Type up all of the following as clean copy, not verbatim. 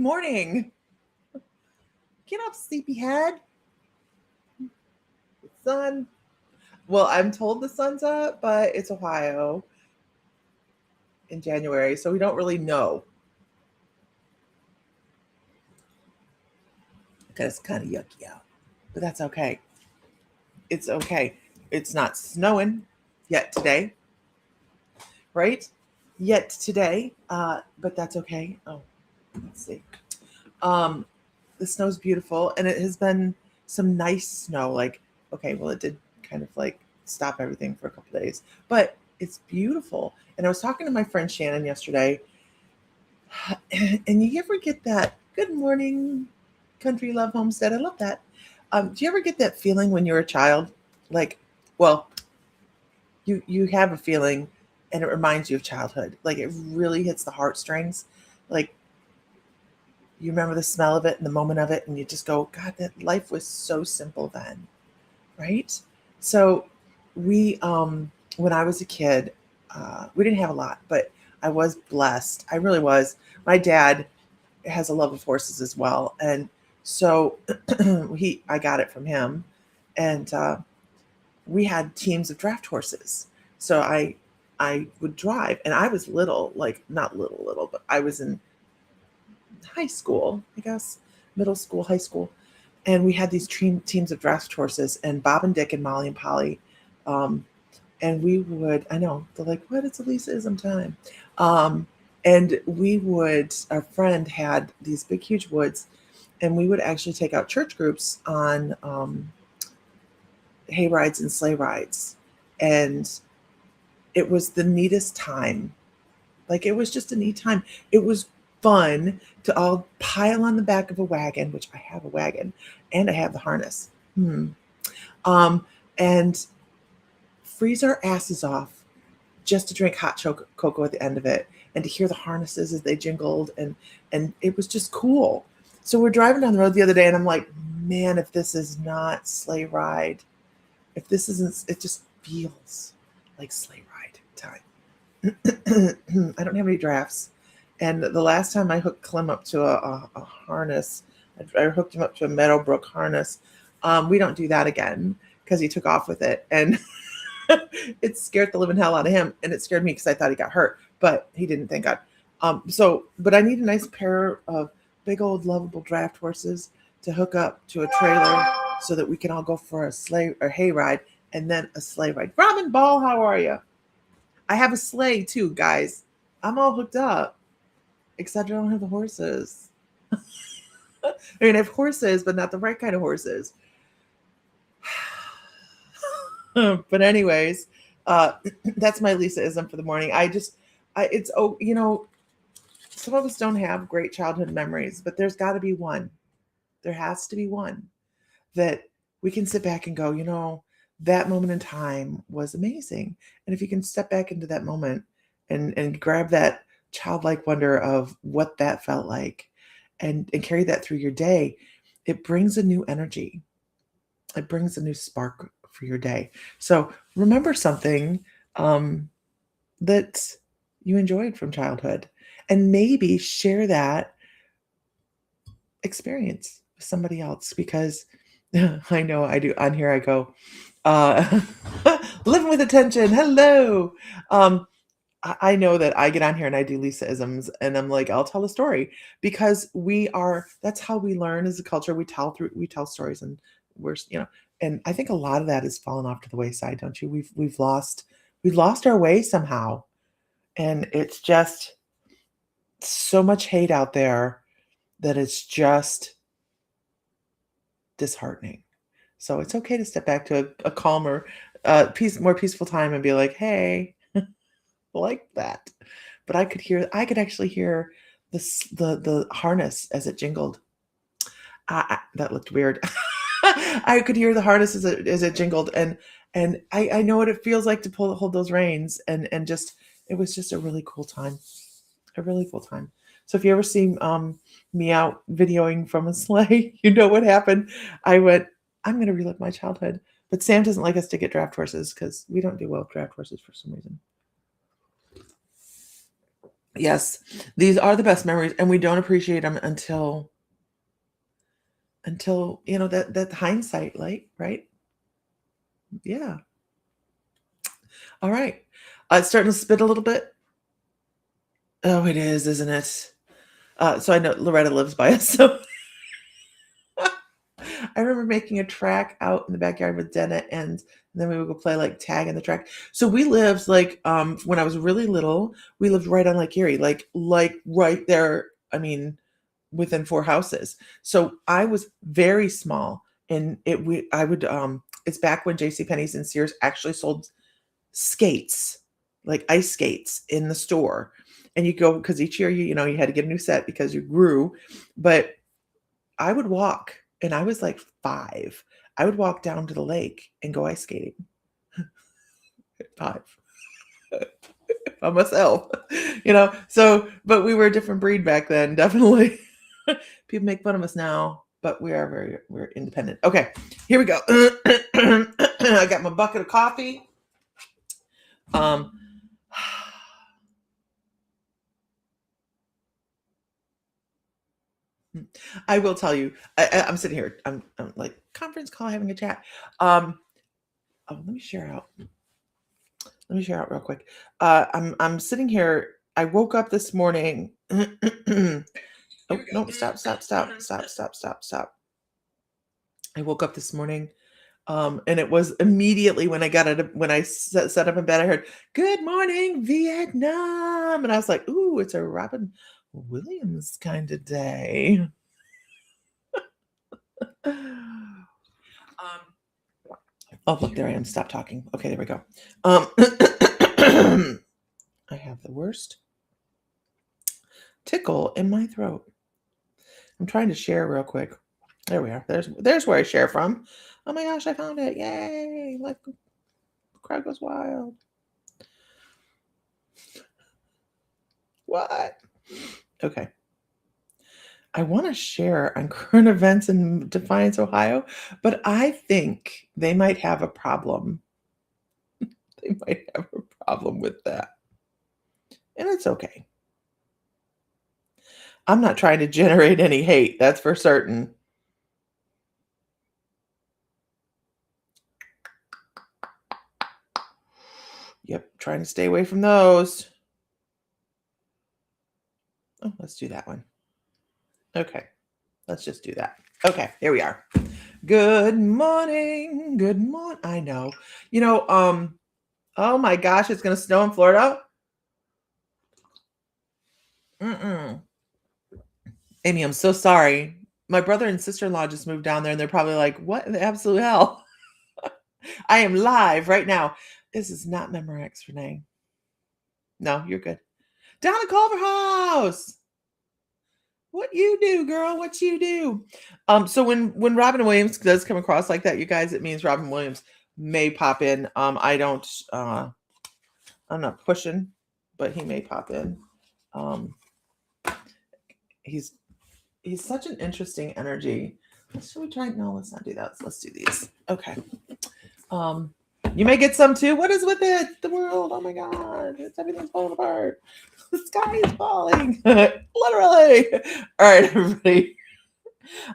morning. Get up, sleepyhead. The sun. Well, I'm told the sun's up, but it's Ohio in January, so we don't really know. Because it's kind of yucky out. But that's okay. It's okay. It's not snowing yet today, right? Yet today, but that's okay. Oh, let's see. Um, the snow's beautiful, and it has been some nice snow. Like, okay, well, it did kind of like stop everything for a couple of days, but it's beautiful. And I was talking to my friend Shannon yesterday, and you ever get that good morning, country love homestead? I love that. Do you ever get that feeling when you're a child? Like, well, you have a feeling, and it reminds you of childhood. Like it really hits the heartstrings. Like you remember the smell of it and the moment of it, and you just go, God, that life was so simple then, right? So when I was a kid, we didn't have a lot, but I was blessed. I really was. My dad has a love of horses as well, and so I got it from him, and we had teams of draft horses. So I would drive, and I was little, like not little, but I was in high school, I guess, middle school, high school, and we had these teams of draft horses, and Bob and Dick and Molly and Polly, um, and we would. I know they're like, "What? It's Elisaism time," um, and we would. Our friend had these big, huge woods, and we would actually take out church groups on hay rides and sleigh rides, and it was the neatest time. Like it was just a neat time. It was fun to all pile on the back of a wagon, which I have a wagon, and I have the harness. Um, and freeze our asses off just to drink hot cocoa at the end of it, and to hear the harnesses as they jingled, and it was just cool. So we're driving down the road the other day, and I'm like, man, if this is not sleigh ride, if this isn't, it just feels like sleigh ride time. I don't have any drafts. And the last time I hooked Clem up to a harness, I hooked him up to a Meadowbrook harness. We don't do that again because he took off with it. And it scared the living hell out of him. And it scared me because I thought he got hurt, but he didn't, thank God. But I need a nice pair of big old lovable draft horses to hook up to a trailer so that we can all go for a sleigh or hay ride and then a sleigh ride. Robin Ball, how are you? I have a sleigh too, guys. I'm all hooked up, except I don't have the horses. I mean, I have horses, but not the right kind of horses. But anyways, that's my Lisa-ism for the morning. Some of us don't have great childhood memories, but there's got to be one. There has to be one that we can sit back and go, that moment in time was amazing. And if you can step back into that moment and grab that childlike wonder of what that felt like and carry that through your day, it brings a new energy. It brings a new spark for your day. So remember something that you enjoyed from childhood, and maybe share that experience with somebody else, because I know I do. On here I go, living with attention. Hello. I know that I get on here and I do Lisa-isms, and I'm like, I'll tell a story, because that's how we learn as a culture. We tell stories, and and I think a lot of that has fallen off to the wayside, don't you? We've lost our way somehow. And it's just so much hate out there that it's just disheartening. So it's okay to step back to a calmer, more peaceful time and be like, hey, like that. But I could actually hear the harness as it jingled. That looked weird. I could hear the harness as it jingled, and I know what it feels like to hold those reins, and just it was just a really cool time, a really cool time. So if you ever see me out videoing from a sleigh, you know what happened. I'm going to relive my childhood. But Sam doesn't like us to get draft horses because we don't do well with draft horses for some reason. Yes, these are the best memories, and we don't appreciate them until that hindsight, like, right? Yeah. All right. It's starting to spit a little bit. Oh, it is, isn't it? So I know Loretta lives by us, so I remember making a track out in the backyard with Denna, and then we would go play like tag in the track. So we lived like when I was really little, we lived right on Lake Erie, like right there. I mean, within 4 houses. So I was very small, and I would it's back when J.C. Penney's and Sears actually sold skates, like ice skates in the store. And you go, because each year you had to get a new set because you grew. But I would walk, and I was like 5. I would walk down to the lake and go ice skating at 5 by myself. So, but we were a different breed back then, definitely. People make fun of us now, but we're independent. Okay, here we go. I got my bucket of coffee. I will tell you, I'm sitting here, I'm like conference call, having a chat. Oh, let me share out real quick. I'm sitting here. I woke up this morning. Oh, no, stop. I woke up this morning, and it was immediately when I sat up in bed, I heard, "Good morning, Vietnam." And I was like, "Ooh, it's a Robin Williams kind of day." Oh, look, there I am. Stop talking. Okay, there we go. I have the worst tickle in my throat. I'm trying to share real quick. There we are. There's where I share from. Oh my gosh, I found it. Yay. Like, the crowd goes wild. What? Okay. I want to share on current events in Defiance, Ohio, but I think they might have a problem. They might have a problem with that. And it's okay. I'm not trying to generate any hate, that's for certain. Yep, trying to stay away from those. Oh, let's do that one. Okay, let's just do that. Okay, here we are. Good morning. Good morning. I know. Oh my gosh, it's going to snow in Florida. Amy, I'm so sorry. My brother and sister-in-law just moved down there, and they're probably like, what in the absolute hell? I am live right now. This is not Memorex, Renee. No, you're good. Down at Culver House. What you do, girl? What you do? So when Robin Williams does come across like that, you guys, it means Robin Williams may pop in. I'm not pushing, but he may pop in. He's such an interesting energy. Should we try? No, let's not do that. Let's do these. Okay. You may get some too. What is with it? The world. Oh my God. Everything's falling apart. The sky is falling. Literally. All right, everybody.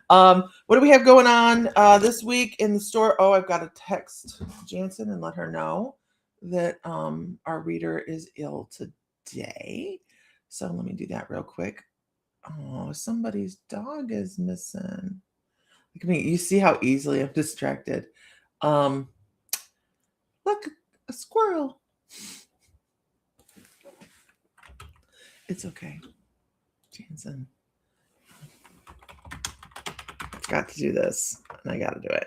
What do we have going on this week in the store? Oh, I've got to text Jansen and let her know that our reader is ill today. So let me do that real quick. Oh, somebody's dog is missing. Look at me. You see how easily I'm distracted. Look, a squirrel. It's okay. Jansen. Got to do this, and I got to do it.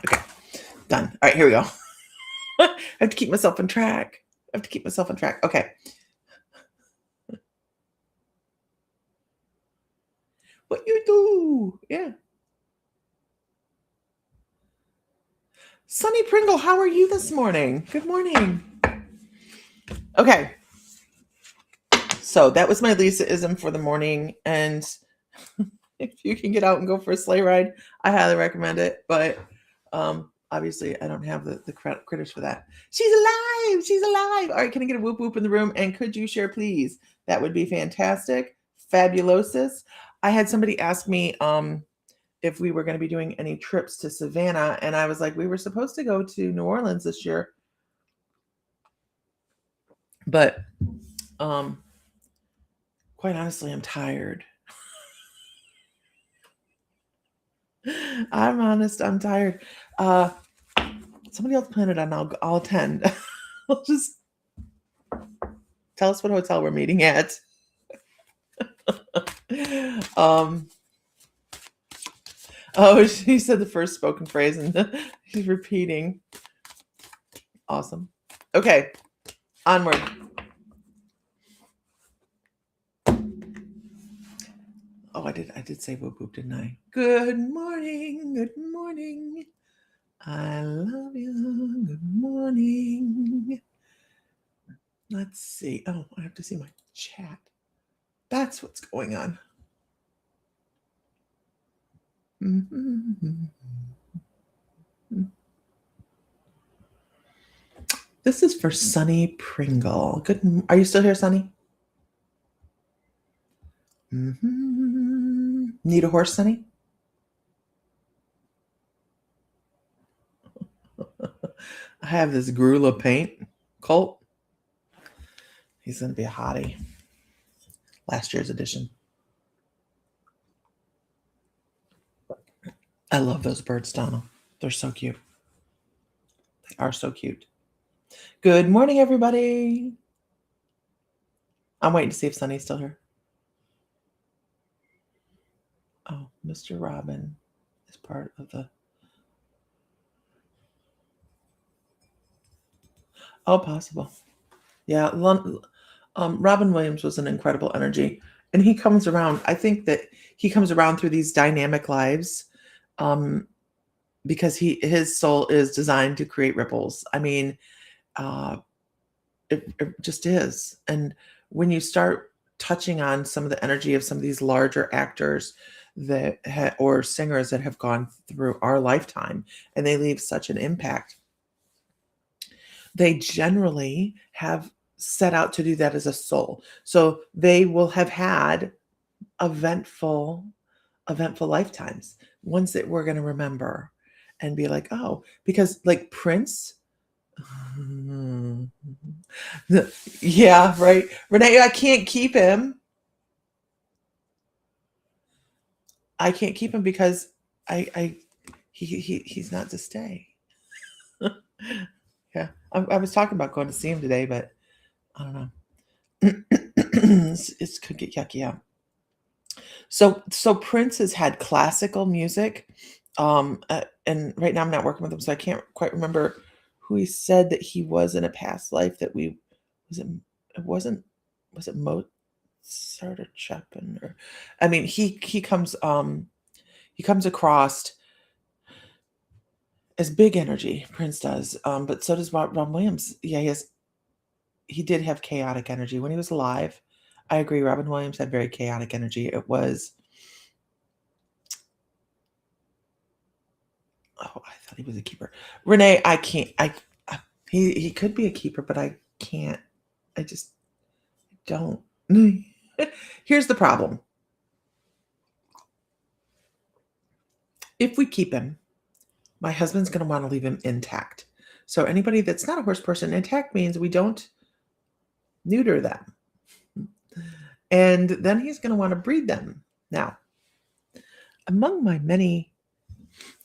Okay, done. All right, here we go. I have to keep myself on track. Okay. What you do? Yeah. Sunny Pringle, how are you this morning? Good morning. Okay. So that was my Lisa-ism for the morning. And if you can get out and go for a sleigh ride, I highly recommend it. But obviously I don't have the critters for that. She's alive. She's alive. All right. Can I get a whoop whoop in the room? And could you share, please? That would be fantastic. Fabulosus. I had somebody ask me if we were going to be doing any trips to Savannah. And I was like, we were supposed to go to New Orleans this year. But quite honestly, I'm tired. I'm honest, I'm tired. Somebody else plan it on, I'll attend. I'll just tell us what hotel we're meeting at. Oh, she said the first spoken phrase and she's repeating. Awesome. Okay, onward. Oh, I did say whoop whoop, didn't I? Good morning, good morning. I love you. Good morning. Let's see. Oh, I have to see my chat. That's what's going on. Mm-hmm. This is for Sunny Pringle. Good. Are you still here, Sunny? Mm-hmm. Need a horse, Sunny? I have this Grula paint. Colt. He's going to be a hottie. Last year's edition. I love those birds, Donna. They're so cute. They are so cute. Good morning, everybody. I'm waiting to see if Sunny's still here. Oh, Mr. Robin is part of the... Oh, possible. Yeah, Robin Williams was an incredible energy. And he comes around, I think that he comes around through these dynamic lives because his soul is designed to create ripples. I mean, it just is. And when you start touching on some of the energy of some of these larger actors or singers that have gone through our lifetime and they leave such an impact, they generally have set out to do that as a soul. So they will have had eventful lifetimes, ones that we're going to remember and be like, oh, because like Prince. Yeah, right. Renee, I can't keep him. I can't keep him because he's not to stay. Yeah, I was talking about going to see him today, but I don't know. It could get yucky out. So Prince has had classical music, and right now I'm not working with him, so I can't quite remember who he said that he was in a past life. That was it Mozart or Chopin? Or I mean, he comes across as big energy. Prince does, but so does Robin Williams. Yeah, he did have chaotic energy when he was alive. I agree. Robin Williams had very chaotic energy. It was. Oh, I thought he was a keeper. Renee, I can't. He could be a keeper, but I can't. I just don't. Here's the problem. If we keep him, my husband's going to want to leave him intact. So anybody that's not a horse person, intact means we don't neuter them. And then he's going to want to breed them. Now, among my many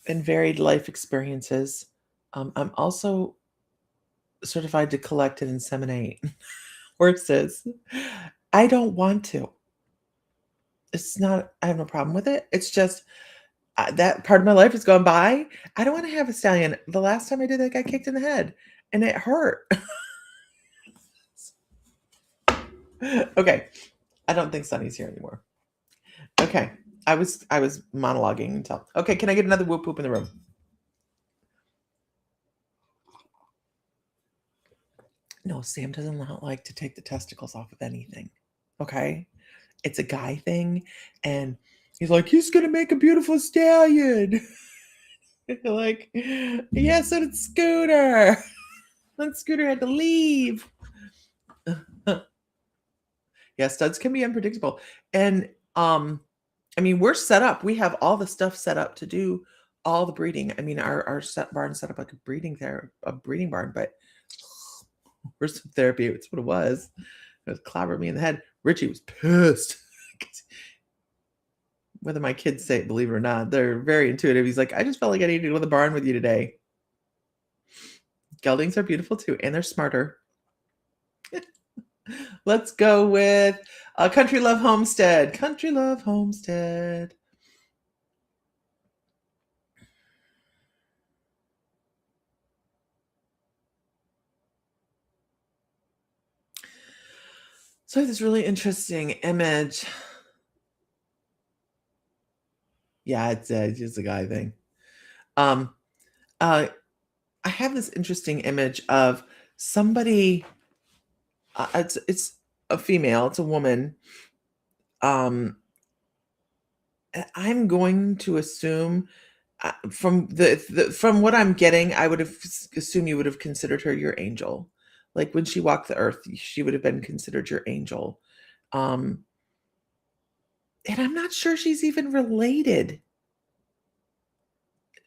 and varied life experiences, I'm also certified to collect and inseminate horses. I don't want to. It's not, I have no problem with it. It's just that part of my life has gone by. I don't want to have a stallion. The last time I did that, I got kicked in the head and it hurt. Okay. I don't think Sunny's here anymore. Okay. I was monologuing until. Okay, can I get another whoop whoop in the room? No, Sam doesn't like to take the testicles off of anything. Okay? It's a guy thing. And he's like, he's going to make a beautiful stallion. Like, yeah, so did Scooter. Then Scooter had to leave. Yeah, studs can be unpredictable. And I mean, we're set up. We have all the stuff set up to do all the breeding. I mean, our set barn set up like a breeding barn, but where's some therapy? It's what it was. It was clobbered me in the head. Richie was pissed. Whether my kids say it, believe it or not, they're very intuitive. He's like, I just felt like I needed to go to the barn with you today. Geldings are beautiful too, and they're smarter. Let's go with Country Love Homestead. Country Love Homestead. So I have this really interesting image. Yeah, it's just a guy thing. Um, I have this interesting image of somebody. It's a female. It's a woman. I'm going to assume from from what I'm getting, I would have assumed you would have considered her your angel. Like when she walked the earth, she would have been considered your angel. Um, and I'm not sure she's even related.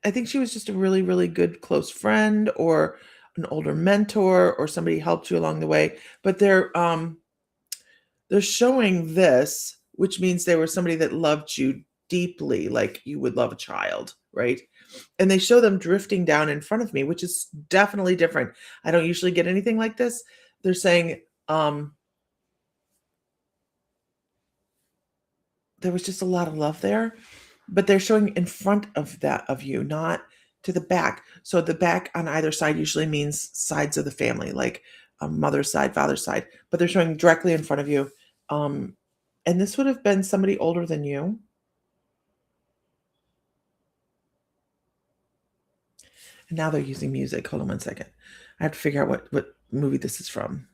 I think she was just a really, really good close friend or an older mentor or somebody helped you along the way. But they're showing this, which means they were somebody that loved you deeply, like you would love a child, right? And they show them drifting down in front of me, which is definitely different. I don't usually get anything like this. They're saying there was just a lot of love there, but they're showing in front of you, not to the back. So the back on either side usually means sides of the family, like mother's side, father's side, but they're showing directly in front of you. Um, and this would have been somebody older than you. And now they're using music. Hold on one second. I have to figure out what movie this is from.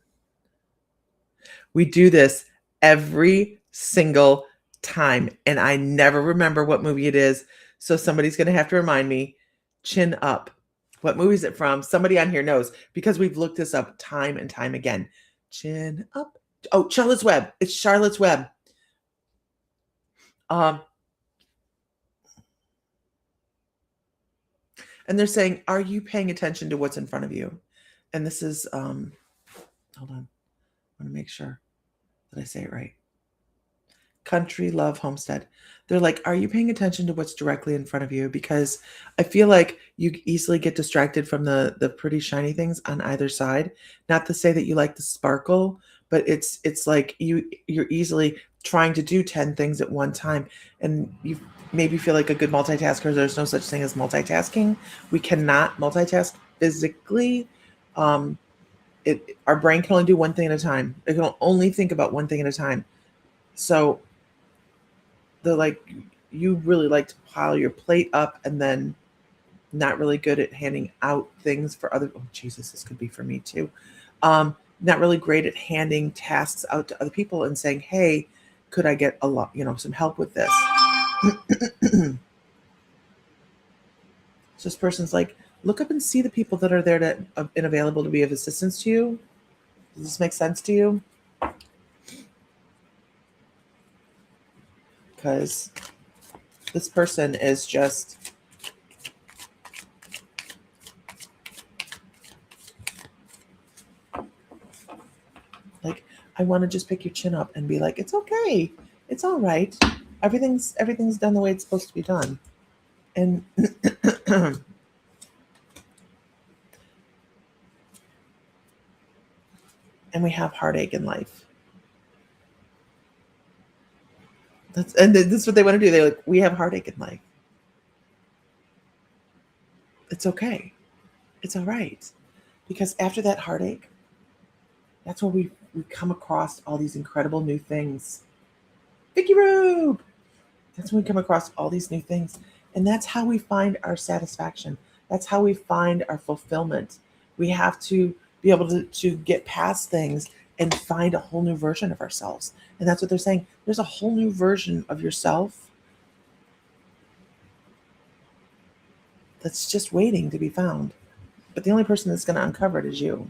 We do this every single time, and I never remember what movie it is. So somebody's going to have to remind me. Chin Up. What movie is it from? Somebody on here knows because we've looked this up time and time again. Chin Up. Oh, Charlotte's Web. It's Charlotte's Web. Um, and they're saying, "Are you paying attention to what's in front of you?" And this is hold on. I want to make sure that I say it right. Country Love Homestead. They're like, are you paying attention to what's directly in front of you? Because I feel like you easily get distracted from the pretty shiny things on either side. Not to say that you like the sparkle, but it's like you're easily trying to do 10 things at one time, and you maybe feel like a good multitasker. There's no such thing as multitasking. We cannot multitask physically. Um, our brain can only do one thing at a time. It can only think about one thing at a time. So the like you really like to pile your plate up and then not really good at handing out things for other. Oh Jesus, this could be for me too. Not really great at handing tasks out to other people and saying, hey, could I get a lot, some help with this? So this person's like, look up and see the people that are there and available to be of assistance to you. Does this make sense to you? Because this person is just like, I want to just pick your chin up and be like, it's okay, it's all right, everything's done the way it's supposed to be done. And and we have heartache in life. And this is what they want to do. They're like, we have heartache in life. It's okay. It's all right. Because after that heartache, that's where we come across all these incredible new things. Vicky Rube! That's when we come across all these new things. And that's how we find our satisfaction. That's how we find our fulfillment. We have to be able to get past things and find a whole new version of ourselves. And that's what they're saying. There's a whole new version of yourself that's just waiting to be found. But the only person that's going to uncover it is you.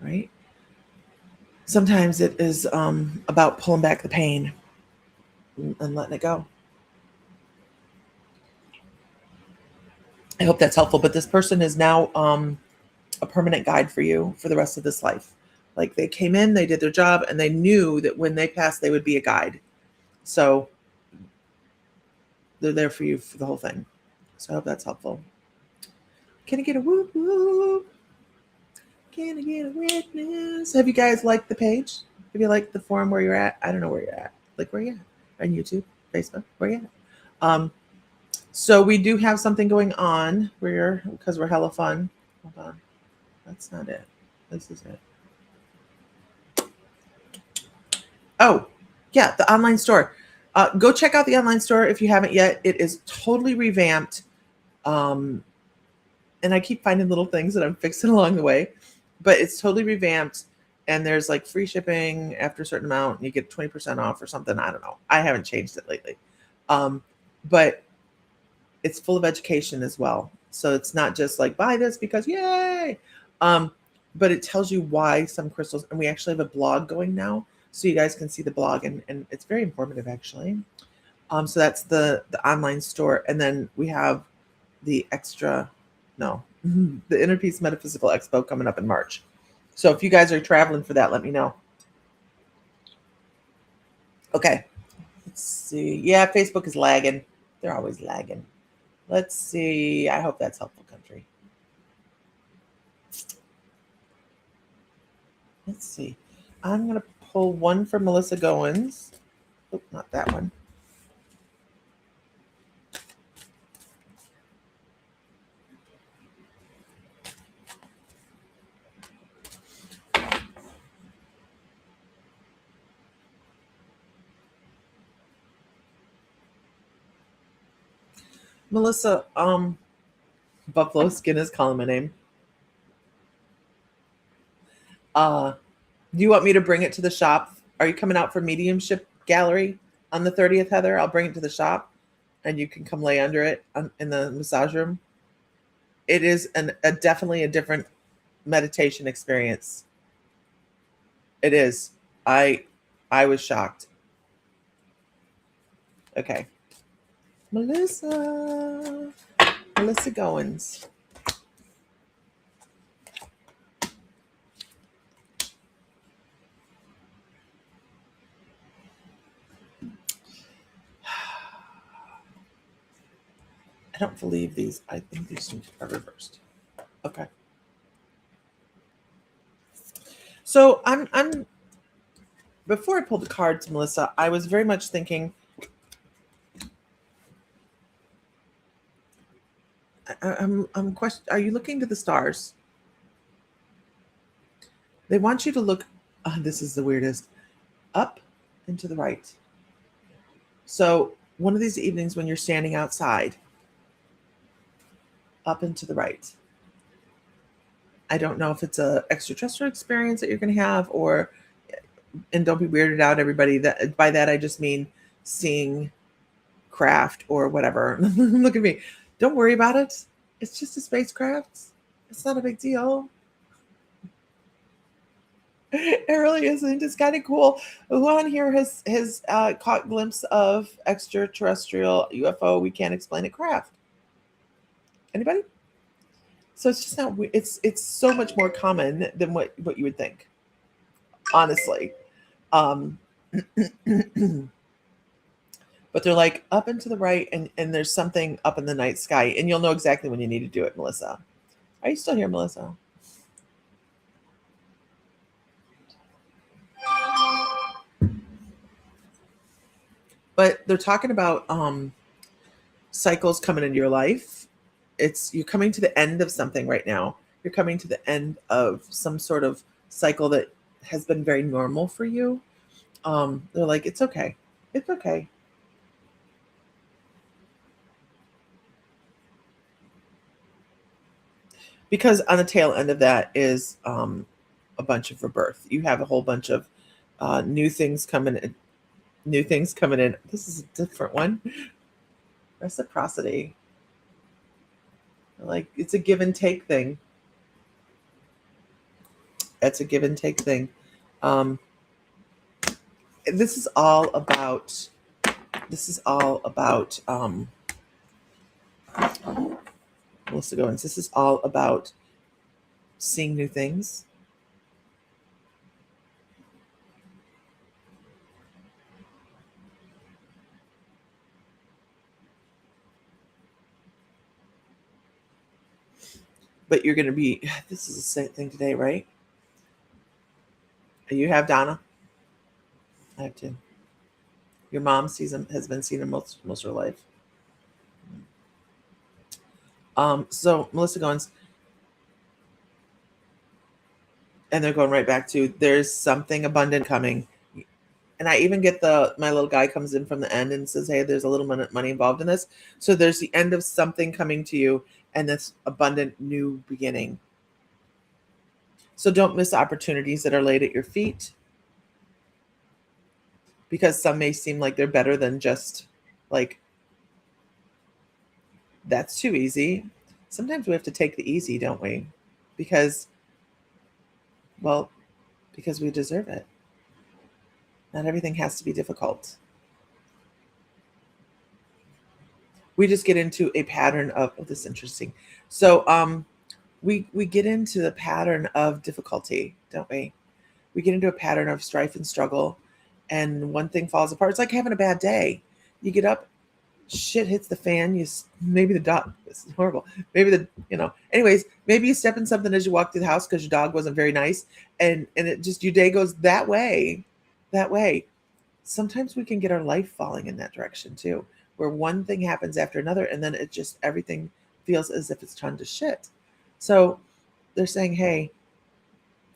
Right? Sometimes it is about pulling back the pain and letting it go. I hope that's helpful. But this person is now a permanent guide for you for the rest of this life. Like they came in, they did their job, and they knew that when they passed, they would be a guide. So they're there for you for the whole thing. So I hope that's helpful. Can I get a whoop whoop? Can I get a witness? Have you guys liked the page? Have you liked the forum where you're at? I don't know where you're at. Like where you at? On YouTube, Facebook, where you at? So we do have something going on because we're hella fun. Hold on. That's not it. This is it. Oh, yeah, the online store. Go check out the online store if you haven't yet. It is totally revamped. And I keep finding little things that I'm fixing along the way, but it's totally revamped. And there's like free shipping after a certain amount and you get 20% off or something. I don't know. I haven't changed it lately. But it's full of education as well. So it's not just like buy this because yay. But it tells you why some crystals, and we actually have a blog going now. So you guys can see the blog and it's very informative actually. So that's the online store. And then we have the the Inner Peace Metaphysical Expo coming up in March. So if you guys are traveling for that, let me know. Okay. Let's see. Yeah, Facebook is lagging. They're always lagging. Let's see. I hope that's helpful, country. Let's see. I'm going to pull one for Melissa Goins. Oh, not that one. Melissa, Buffalo Skin is calling my name. Do you want me to bring it to the shop? Are you coming out for Mediumship Gallery on the 30th, Heather? I'll bring it to the shop and you can come lay under it in the massage room. It is definitely a different meditation experience. It is. I was shocked. Okay. Melissa Goins. I don't believe these. I think these are reversed. Okay. So I'm before I pulled the cards, Melissa, I was very much thinking I'm question. Are you looking to the stars? They want you to look. This is the weirdest. Up and to the right. So one of these evenings when you're standing outside, up and to the right. I don't know if it's a extraterrestrial experience that you're going to have, and don't be weirded out, everybody. That by that I just mean seeing craft or whatever. Look at me. Don't worry about it. It's just a spacecraft. It's not a big deal. It really isn't. It's kind of cool. Who on here has caught a glimpse of extraterrestrial UFO? We can't explain it craft. Anybody? So it's just not. It's so much more common than what you would think. Honestly, but they're like up and to the right, and there's something up in the night sky, and you'll know exactly when you need to do it, Melissa. Are you still here, Melissa? But they're talking about cycles coming into your life. You're coming to the end of something right now. You're coming to the end of some sort of cycle that has been very normal for you. They're like, it's okay. It's okay. Because on the tail end of that is a bunch of rebirth. You have a whole bunch of new things coming in, New things coming in. This is a different one. Reciprocity. Like it's a give and take thing. It's a give and take thing. Um, this is all about. This is all about. Melissa Goins. This is all about seeing new things. But you're going to be. This is the same thing today, right? You have Donna. I have two. Your mom has been seeing him most of her life. So Melissa Goins, and they're going right back to there's something abundant coming. And I even get my little guy comes in from the end and says, hey, there's a little money involved in this. So there's the end of something coming to you and this abundant new beginning. So don't miss opportunities that are laid at your feet, because some may seem like they're better than just like, that's too easy. Sometimes we have to take the easy, don't we? Because we deserve it. Not everything has to be difficult. We just get into a pattern of, this is interesting. So we get into the pattern of difficulty, don't we? We get into a pattern of strife and struggle, and one thing falls apart. It's like having a bad day. You get up, shit hits the fan. Maybe the dog, this is horrible. Maybe anyways, maybe you step in something as you walk through the house because your dog wasn't very nice, and it just, your day goes that way. Sometimes we can get our life falling in that direction too, where one thing happens after another, and then it just, everything feels as if it's turned to shit. So they're saying, hey,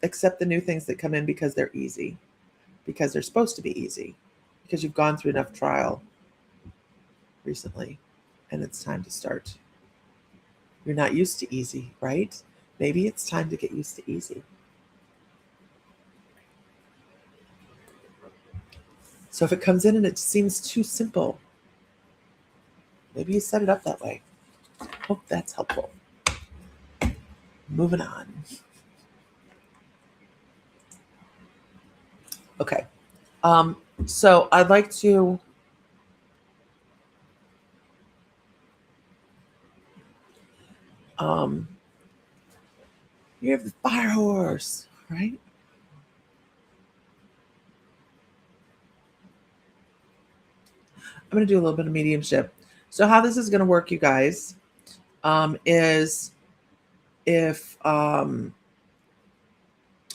accept the new things that come in because they're easy, because they're supposed to be easy, because you've gone through enough trial recently, and it's time to start. You're not used to easy, right? Maybe it's time to get used to easy. So if it comes in and it seems too simple, maybe you set it up that way. Hope that's helpful. Moving on. Okay. So I'd like to you have the fire horse, right? I'm going to do a little bit of mediumship. So how this is going to work, you guys, is if I'm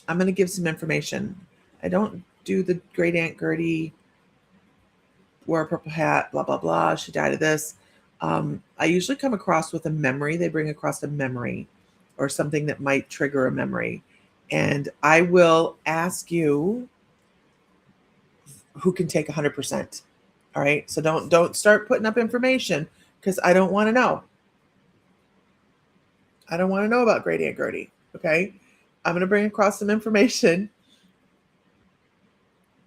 going to give some information. I don't do the great Aunt Gertie, wore a purple hat, blah, blah, blah. She died of this. I usually come across with a memory. They bring across a memory or something that might trigger a memory. And I will ask you who can take 100%. All right. So don't start putting up information, because I don't want to know. I don't want to know about great Aunt Gertie. Okay. I'm going to bring across some information.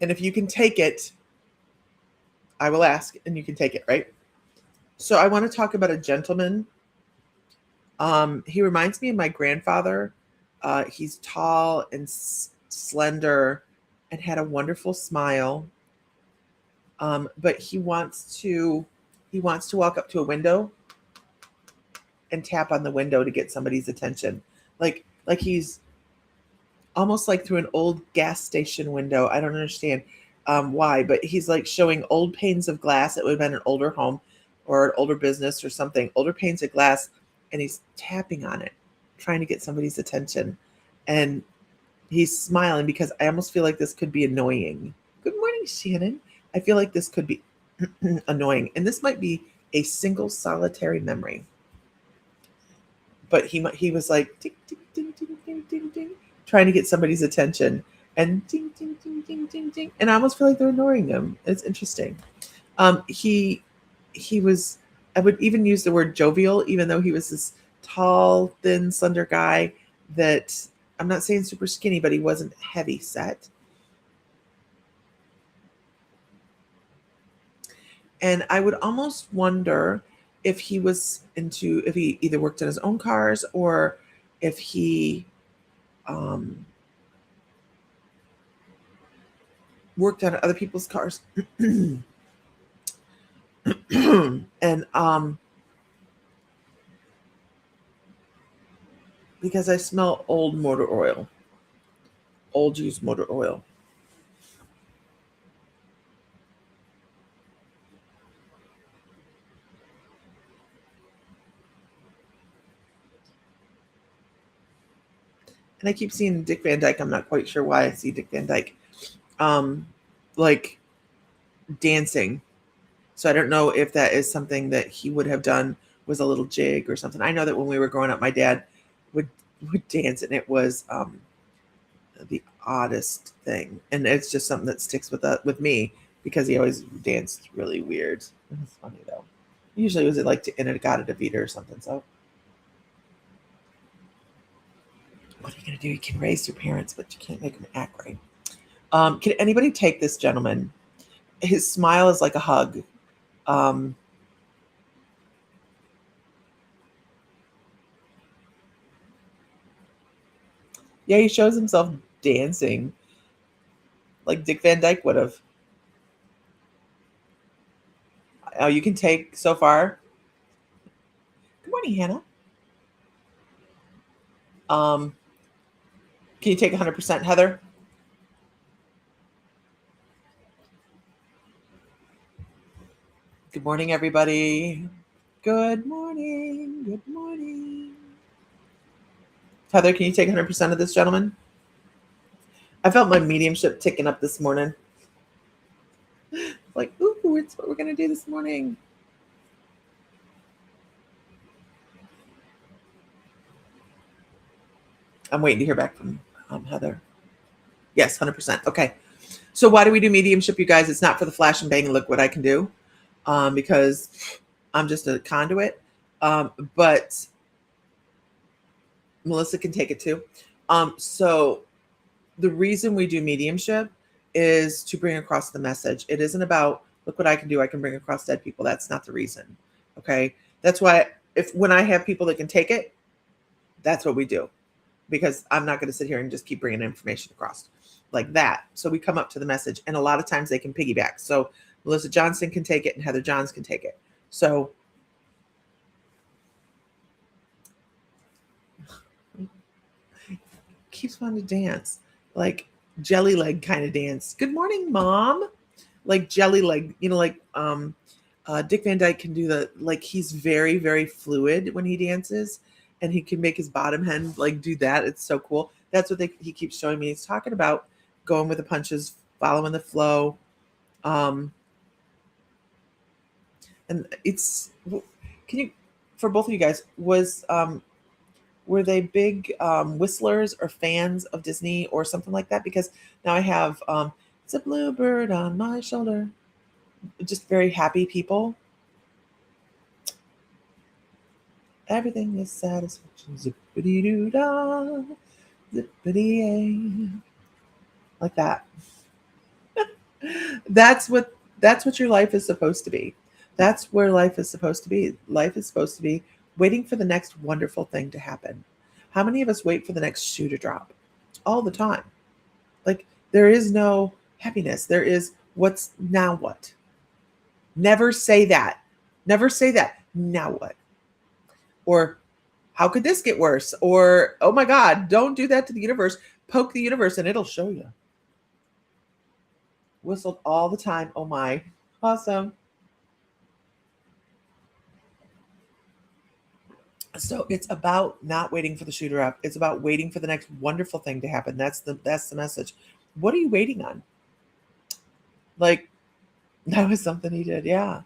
And if you can take it, I will ask and you can take it, right? So I want to talk about a gentleman. He reminds me of my grandfather. He's tall and slender and had a wonderful smile. But he wants to walk up to a window and tap on the window to get somebody's attention. Like he's almost like through an old gas station window. I don't understand why, but he's like showing old panes of glass. It would have been an older home or an older business or something, older panes of glass. And he's tapping on it, trying to get somebody's attention. And he's smiling because I almost feel like this could be annoying. Good morning, Shannon. I feel like this could be annoying. And this might be a single solitary memory. But he was like, ding, ding, ding, ding, ding, ding, ding, trying to get somebody's attention. And ding, ding, ding, ding, ding, ding. And I almost feel like they're ignoring him. It's interesting. He was, I would even use the word jovial, even though he was this tall, thin, slender guy that, I'm not saying super skinny, but he wasn't heavy set. And I would almost wonder if if he either worked on his own cars or if he um, worked on other people's cars. And because I smell old motor oil, old used motor oil. And I keep seeing Dick Van Dyke. I'm not quite sure why I see Dick Van Dyke. Like dancing. So I don't know if that is something that he would have done, was a little jig or something. I know that when we were growing up, my dad would dance, and it was the oddest thing. And it's just something that sticks with me because he always danced really weird. It's funny though. Usually it was like to In-A-Gadda-Da-Vida or something. So what are you gonna do? You can raise your parents, but you can't make them act right. Can anybody take this gentleman? His smile is like a hug. Um, yeah, he shows himself dancing like Dick Van Dyke would have. Oh, you can take so far. Good morning, Hannah. Um, can you take 100%, Heather? Good morning, everybody. Good morning. Good morning. Heather, can you take 100% of this gentleman? I felt my mediumship ticking up this morning. Like, ooh, it's what we're going to do this morning. I'm waiting to hear back from Heather. Yes, 100%. Okay. So why do we do mediumship, you guys? It's not for the flash and bang and look what I can do, because I'm just a conduit. But Melissa can take it too. So the reason we do mediumship is to bring across the message. It isn't about, look what I can do. I can bring across dead people. That's not the reason. Okay. That's why when I have people that can take it, that's what we do, because I'm not going to sit here and just keep bringing information across like that. So we come up to the message, and a lot of times they can piggyback. So Melissa Johnson can take it and Heather Johns can take it. So keeps wanting to dance, like jelly leg kind of dance. Good morning, Mom. Like jelly leg, like Dick Van Dyke can do like he's very, very fluid when he dances, and he can make his bottom end like do that. It's so cool. That's what he keeps showing me. He's talking about going with the punches, following the flow. And it's, can you, for both of you guys, were they big whistlers or fans of Disney or something like that? Because now I have it's a bluebird on my shoulder. Just very happy people. Everything is satisfaction. Zippity doo dah, zippity like that. That's what your life is supposed to be. That's where life is supposed to be. Life is supposed to be waiting for the next wonderful thing to happen. How many of us wait for the next shoe to drop? All the time. Like there is no happiness. There is what's now what? Never say that. Never say that. Now what? Or how could this get worse? Or oh my God, don't do that to the universe. Poke the universe and it'll show you. Whistled all the time. Oh my. Awesome. So it's about not waiting for the shoe to drop. It's about waiting for the next wonderful thing to happen. That's the message. What are you waiting on? Like that was something he did. Yeah.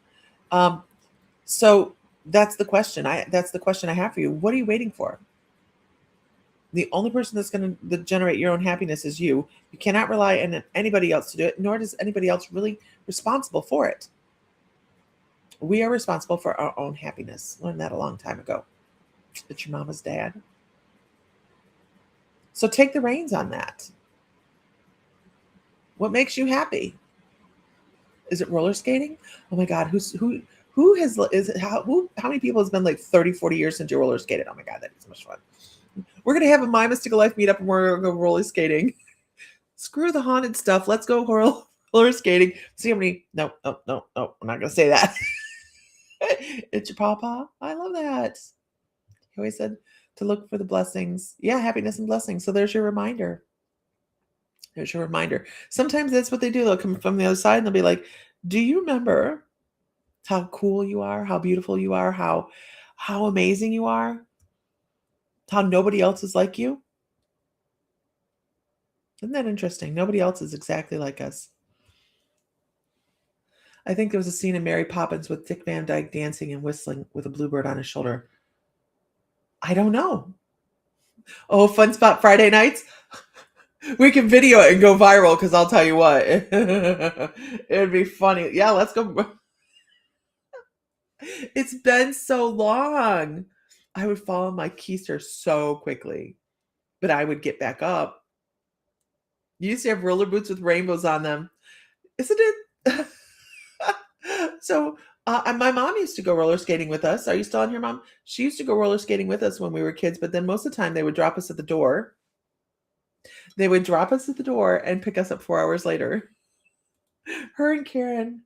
So that's the question. That's the question I have for you. What are you waiting for? The only person that's going to generate your own happiness is you. You cannot rely on anybody else to do it, nor does anybody else really responsible for it. We are responsible for our own happiness. Learned that a long time ago. It's your mama's dad. So take the reins on that. What makes you happy? Is it roller skating? Oh my God. Who has, is it, how many people has been like 30, 40 years since you roller skated? Oh my God, that is so much fun. We're going to have a My Mystical Life meetup and we're going to go roller skating. Screw the haunted stuff. Let's go roller skating. See how many, no, no, no, no. I'm not going to say that. It's your pawpaw. I love that. He always said to look for the blessings. Yeah, happiness and blessings. So there's your reminder. There's your reminder. Sometimes that's what they do. They'll come from the other side and they'll be like, do you remember how cool you are, how beautiful you are, how amazing you are, how nobody else is like you? Isn't that interesting? Nobody else is exactly like us. I think there was a scene in Mary Poppins with Dick Van Dyke dancing and whistling with a bluebird on his shoulder. I don't know. Oh, Fun Spot Friday nights. We can video it and go viral because I'll tell you what. It'd be funny. Yeah, let's go. It's been so long. I would fall on my keister so quickly, but I would get back up. You used to have roller boots with rainbows on them, isn't it? So, and my mom used to go roller skating with us. Are you still on here, Mom? She used to go roller skating with us when we were kids, but then most of the time they would drop us at the door. They would drop us at the door and pick us up 4 hours later. Her and Karen,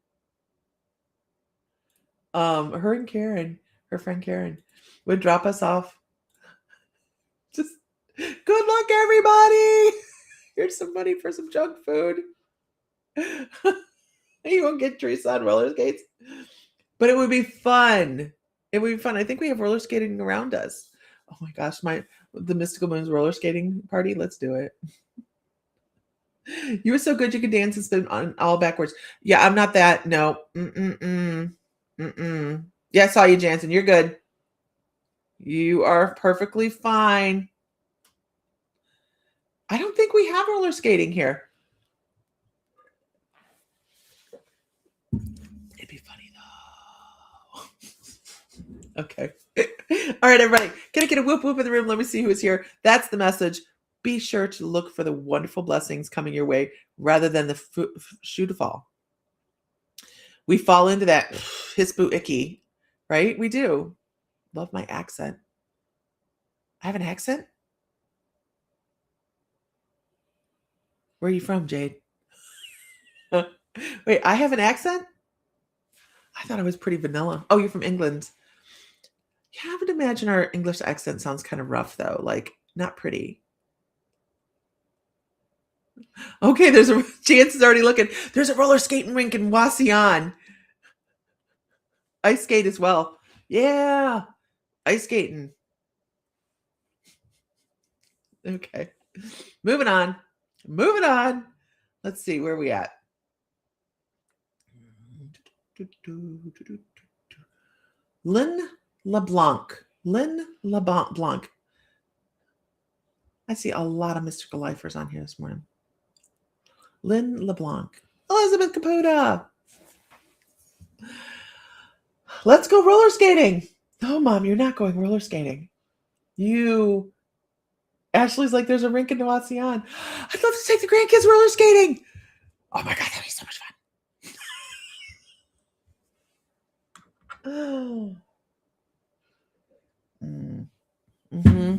her friend Karen, would drop us off. Just good luck, everybody. Here's some money for some junk food. You won't get Teresa on roller skates, but it would be fun. It would be fun. I think we have roller skating around us. Oh my gosh, the Mystical Moons roller skating party. Let's do it. You were so good you could dance and spin on all backwards. Yeah, I'm not that. No. Yeah, I saw you, Jansen. You're good. You are perfectly fine. I don't think we have roller skating here. It'd be funny though. Okay. All right, everybody. Can I get a whoop whoop in the room? Let me see who is here. That's the message. Be sure to look for the wonderful blessings coming your way rather than the shoe to fall. We fall into that hisboo icky, right? We do. Love my accent. I have an accent? Where are you from, Jade? Wait, I have an accent? I thought I was pretty vanilla. Oh, you're from England. Yeah, I would imagine our English accent sounds kind of rough, though. Like, not pretty. Okay, there's a chance is already looking. There's a roller skating rink in Wasion. Ice skate as well. Yeah, ice skating. Okay, moving on. Moving on. Let's see where we at. Lynn LeBlanc. Lynn LeBlanc. I see a lot of mystical lifers on here this morning. Lynn LeBlanc. Elizabeth Caputa. Let's go roller skating. No, Mom, you're not going roller skating. Ashley's like, there's a rink in Wasion. I'd love to take the grandkids roller skating. Oh my God, that'd be so much fun. Oh. Mm-hmm.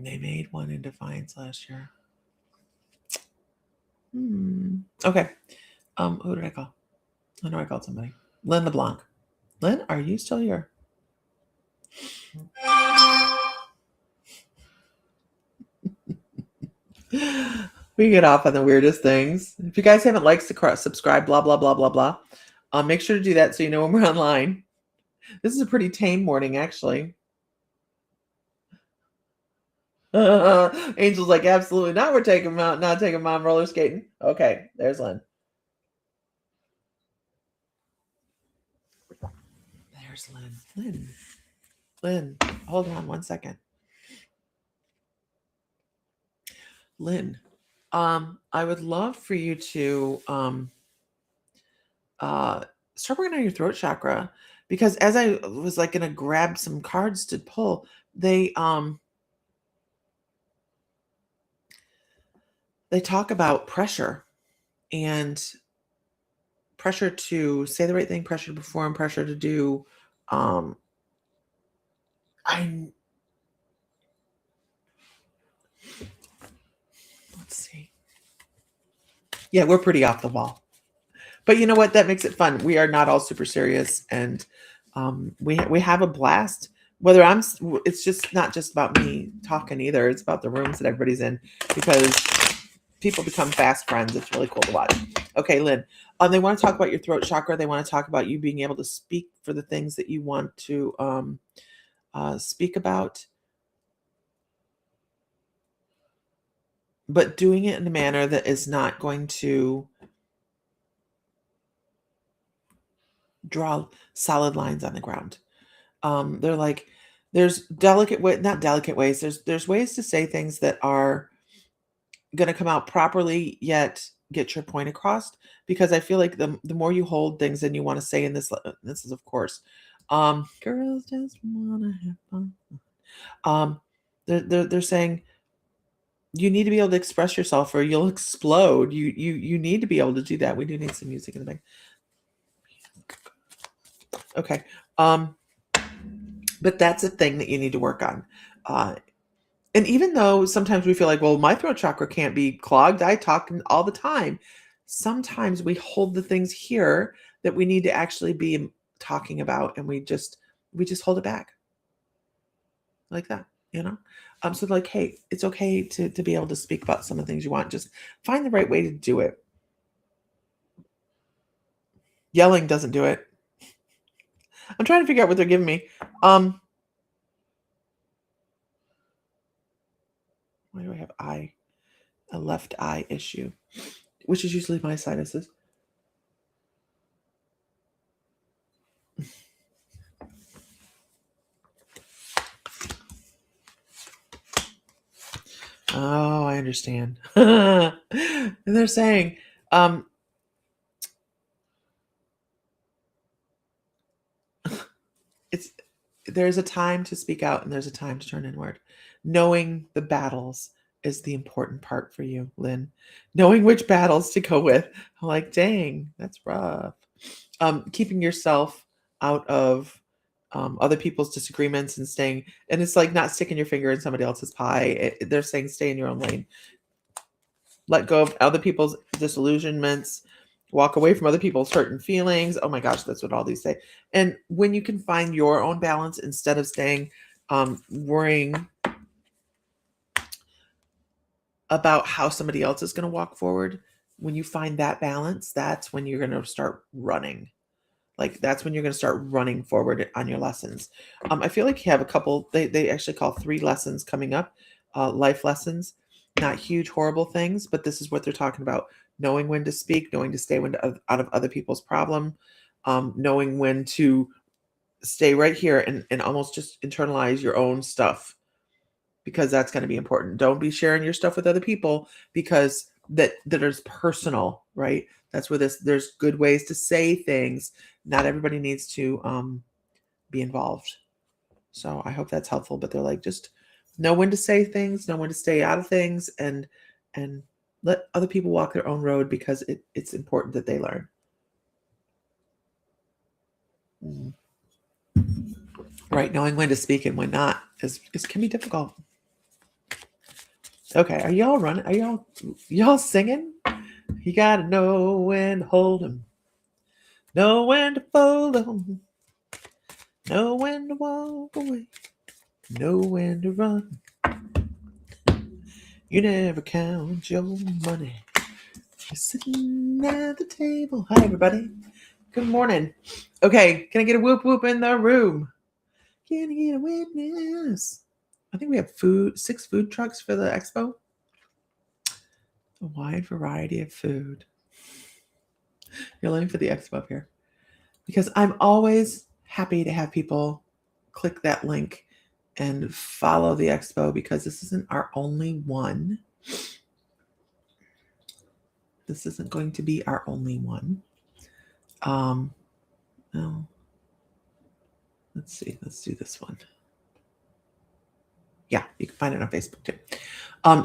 They made one in Defiance last year. Okay. Who did I call? I know I called somebody. Lynn LeBlanc. Lynn, are you still here? We get off on the weirdest things. If you guys haven't liked, subscribe, blah, blah, blah, blah, blah. Make sure to do that so you know when we're online. This is a pretty tame morning, actually. Angel's like, absolutely not. We're not taking Mom roller skating. Okay, there's Lynn. There's Lynn. Lynn, hold on 1 second. Lynn, I would love for you to start working on your throat chakra, because as I was like going to grab some cards to pull, they talk about pressure and pressure to say the right thing, pressure to perform, pressure to do. Um, I let's see. Yeah, we're pretty off the wall. But you know what? That makes it fun. We are not all super serious, and we have a blast. Whether it's just not just about me talking either. It's about the rooms that everybody's in, because people become fast friends. It's really cool to watch. Okay, Lynn. They want to talk about your throat chakra. They want to talk about you being able to speak for the things that you want to speak about, but doing it in a manner that is not going to draw solid lines on the ground. They're like, there's not delicate ways. There's ways to say things that are going to come out properly, yet get your point across. Because I feel like the more you hold things and you want to say in this is of course, girls just want to have fun. They're saying you need to be able to express yourself or you'll explode. You need to be able to do that. We do need some music in the back. Okay. But that's a thing that you need to work on. And even though sometimes we feel like, well, my throat chakra can't be clogged, I talk all the time. Sometimes we hold the things here that we need to actually be talking about, and we just hold it back like that, you know. So like, hey, it's okay to be able to speak about some of the things you want. Just find the right way to do it. Yelling doesn't do it. I'm trying to figure out what they're giving me. Why do I have a left eye issue, which is usually my sinuses? Oh, I understand. And they're saying, it's there's a time to speak out and there's a time to turn inward. Knowing the battles is the important part for you, Lynn. Knowing which battles to go with. I'm like, dang, that's rough. Keeping yourself out of other people's disagreements and staying, and it's like not sticking your finger in somebody else's pie. They're saying stay in your own lane. Let go of other people's disillusionments, walk away from other people's hurt and feelings. Oh my gosh, that's what all these say. And when you can find your own balance instead of staying worrying about how somebody else is going to walk forward, when you find that balance, that's when you're going to start running. Like that's when you're going to start running forward on your lessons. I feel like you have a couple, they actually call 3 lessons coming up, life lessons, not huge, horrible things, but this is what they're talking about. Knowing when to speak, knowing to stay out of other people's problem, knowing when to stay right here and almost just internalize your own stuff, because that's going to be important. Don't be sharing your stuff with other people because that is personal, right? That's where there's good ways to say things. Not everybody needs to be involved. So I hope that's helpful. But they're like, just know when to say things, know when to stay out of things, and let other people walk their own road, because it's important that they learn. Mm. Right, knowing when to speak and when not is can be difficult. Okay, are y'all running? Are y'all singing? You gotta know when to hold 'em, know when to fold 'em, know when to walk away, know when to run. You never count your money. You're sitting at the table. Hi, everybody. Good morning. Okay, can I get a whoop whoop in the room? Can I get a witness? I think we have 6 food trucks for the expo. A wide variety of food. You're looking for the expo up here, because I'm always happy to have people click that link and follow the expo, because this isn't our only one. This isn't going to be our only one. No. Let's see. Let's do this one. Yeah, you can find it on Facebook too.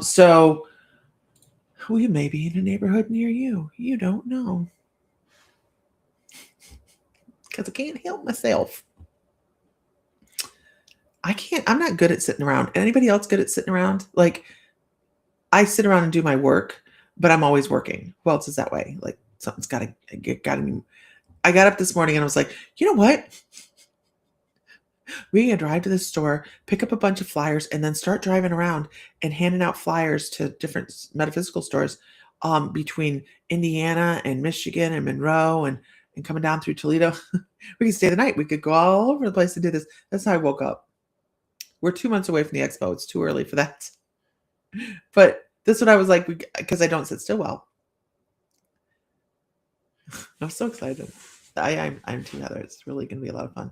So We may be in a neighborhood near you. You don't know. Because I can't help myself. I'm not good at sitting around. Anybody else good at sitting around? Like, I sit around and do my work, but I'm always working. Who else is that way? Like, something's got to be. I got up this morning and I was like, you know what? We can drive to the store, pick up a bunch of flyers, and then start driving around and handing out flyers to different metaphysical stores between Indiana and Michigan and Monroe and coming down through Toledo. We could stay the night. We could go all over the place and do this. That's how I woke up. We're 2 months away from the expo. It's too early for that. But this is what I was like, because I don't sit still well. I'm so excited. I'm too, Heather. It's really going to be a lot of fun.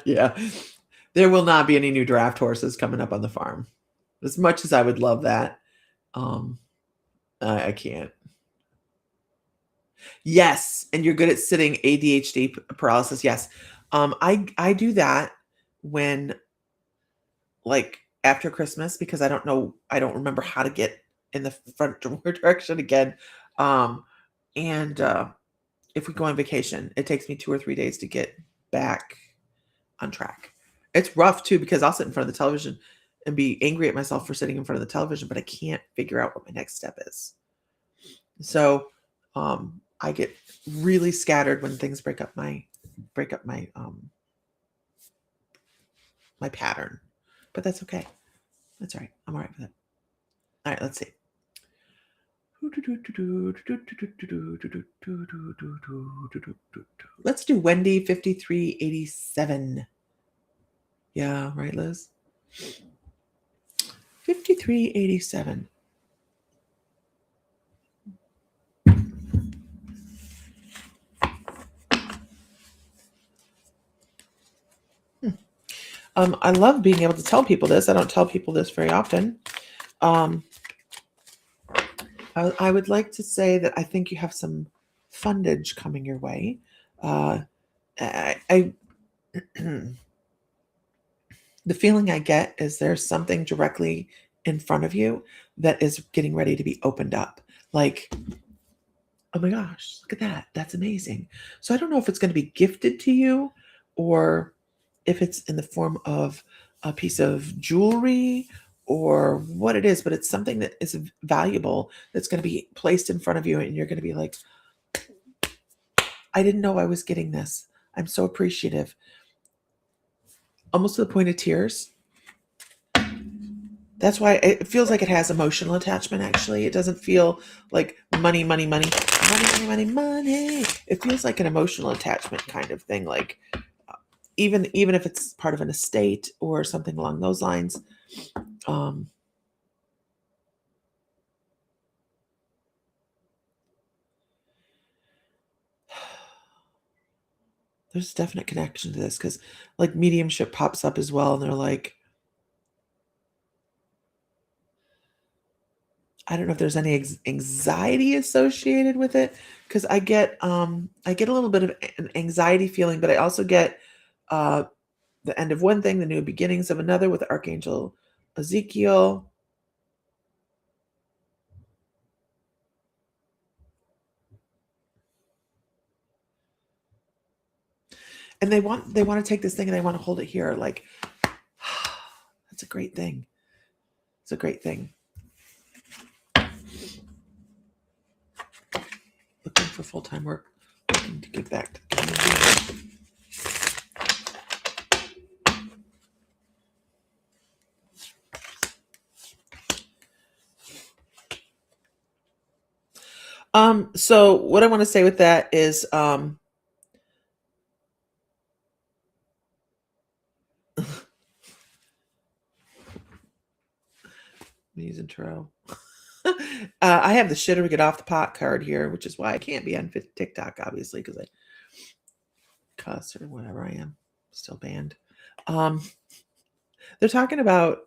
Yeah. There will not be any new draft horses coming up on the farm. As much as I would love that, I can't. Yes, and you're good at sitting, ADHD paralysis. Yes. I do that when, like, after Christmas, because I don't remember how to get in the front door direction again. And if we go on vacation, it takes me 2 or 3 days to get back on track. It's rough too, because I'll sit in front of the television and be angry at myself for sitting in front of the television, but I can't figure out what my next step is. So I get really scattered when things break up my my pattern. But that's okay. That's all right. I'm all right with it. All right, let's see. Let's do Wendy 5387. Yeah, right, Liz? 5387. I love being able to tell people this. I don't tell people this very often. I would like to say that I think you have some fundage coming your way. The feeling I get is there's something directly in front of you that is getting ready to be opened up. Like, oh my gosh, look at that. That's amazing. So I don't know if it's going to be gifted to you or if it's in the form of a piece of jewelry or what it is, but it's something that is valuable that's going to be placed in front of you and you're going to be like, I didn't know I was getting this. I'm so appreciative. Almost to the point of tears. That's why it feels like it has emotional attachment, actually. It doesn't feel like money, money, money, money, money, money, money. It feels like an emotional attachment kind of thing. Like even if it's part of an estate or something along those lines. There's a definite connection to this because like mediumship pops up as well. And they're like, I don't know if there's any anxiety associated with it because I get a little bit of an anxiety feeling, but I also get the end of one thing, the new beginnings of another with Archangel Ezekiel. And they want to take this thing and they want to hold it here. Like, that's a great thing. It's a great thing. Looking for full-time work, looking to give back to the community. So what I want to say with that is using Tarot. I have the shitter to get off the pot card here, which is why I can't be on TikTok, obviously, because I cuss or whatever. I am still banned. They're talking about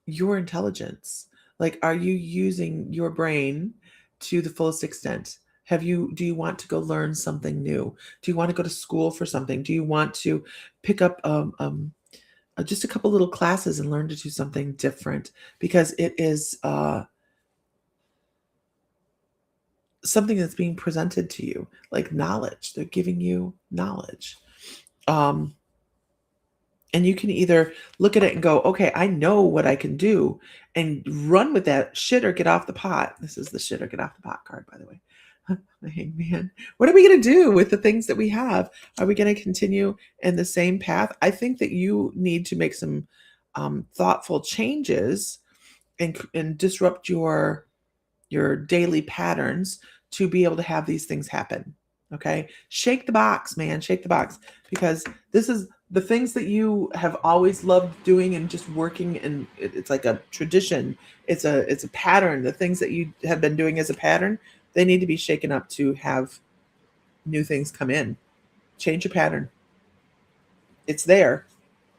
your intelligence. Like, are you using your brain to the fullest extent? Do you want to go learn something new? Do you want to go to school for something? Do you want to pick up just a couple little classes and learn to do something different? Because it is something that's being presented to you, like knowledge. They're giving you knowledge. Um, and you can either look at it and go, okay, I know what I can do, and run with that shit or get off the pot. This is the shit or get off the pot card, by the way. The hangman. What are we going to do with the things that we have? Are we going to continue in the same path? I think that you need to make some thoughtful changes and disrupt your daily patterns to be able to have these things happen. Okay. Shake the box, man. Shake the box, because this is the things that you have always loved doing and just working. And it's like a tradition. It's a pattern. The things that you have been doing as a pattern, they need to be shaken up to have new things come in. Change your pattern. It's there.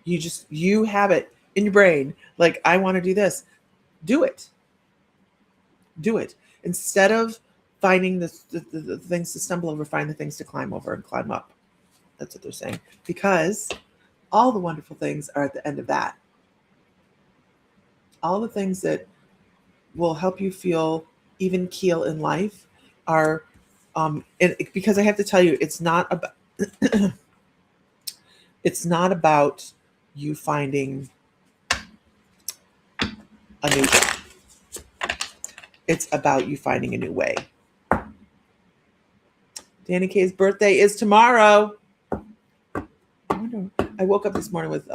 You have it in your brain. Like, I want to do this. Do it. Do it. Instead of finding the things to stumble over, find the things to climb over and climb up. That's what they're saying. Because all the wonderful things are at the end of that. All the things that will help you feel even keel in life are, because I have to tell you, it's not about, it's not about you finding a new job. It's about you finding a new way. Danny K's birthday is tomorrow. I woke up this morning with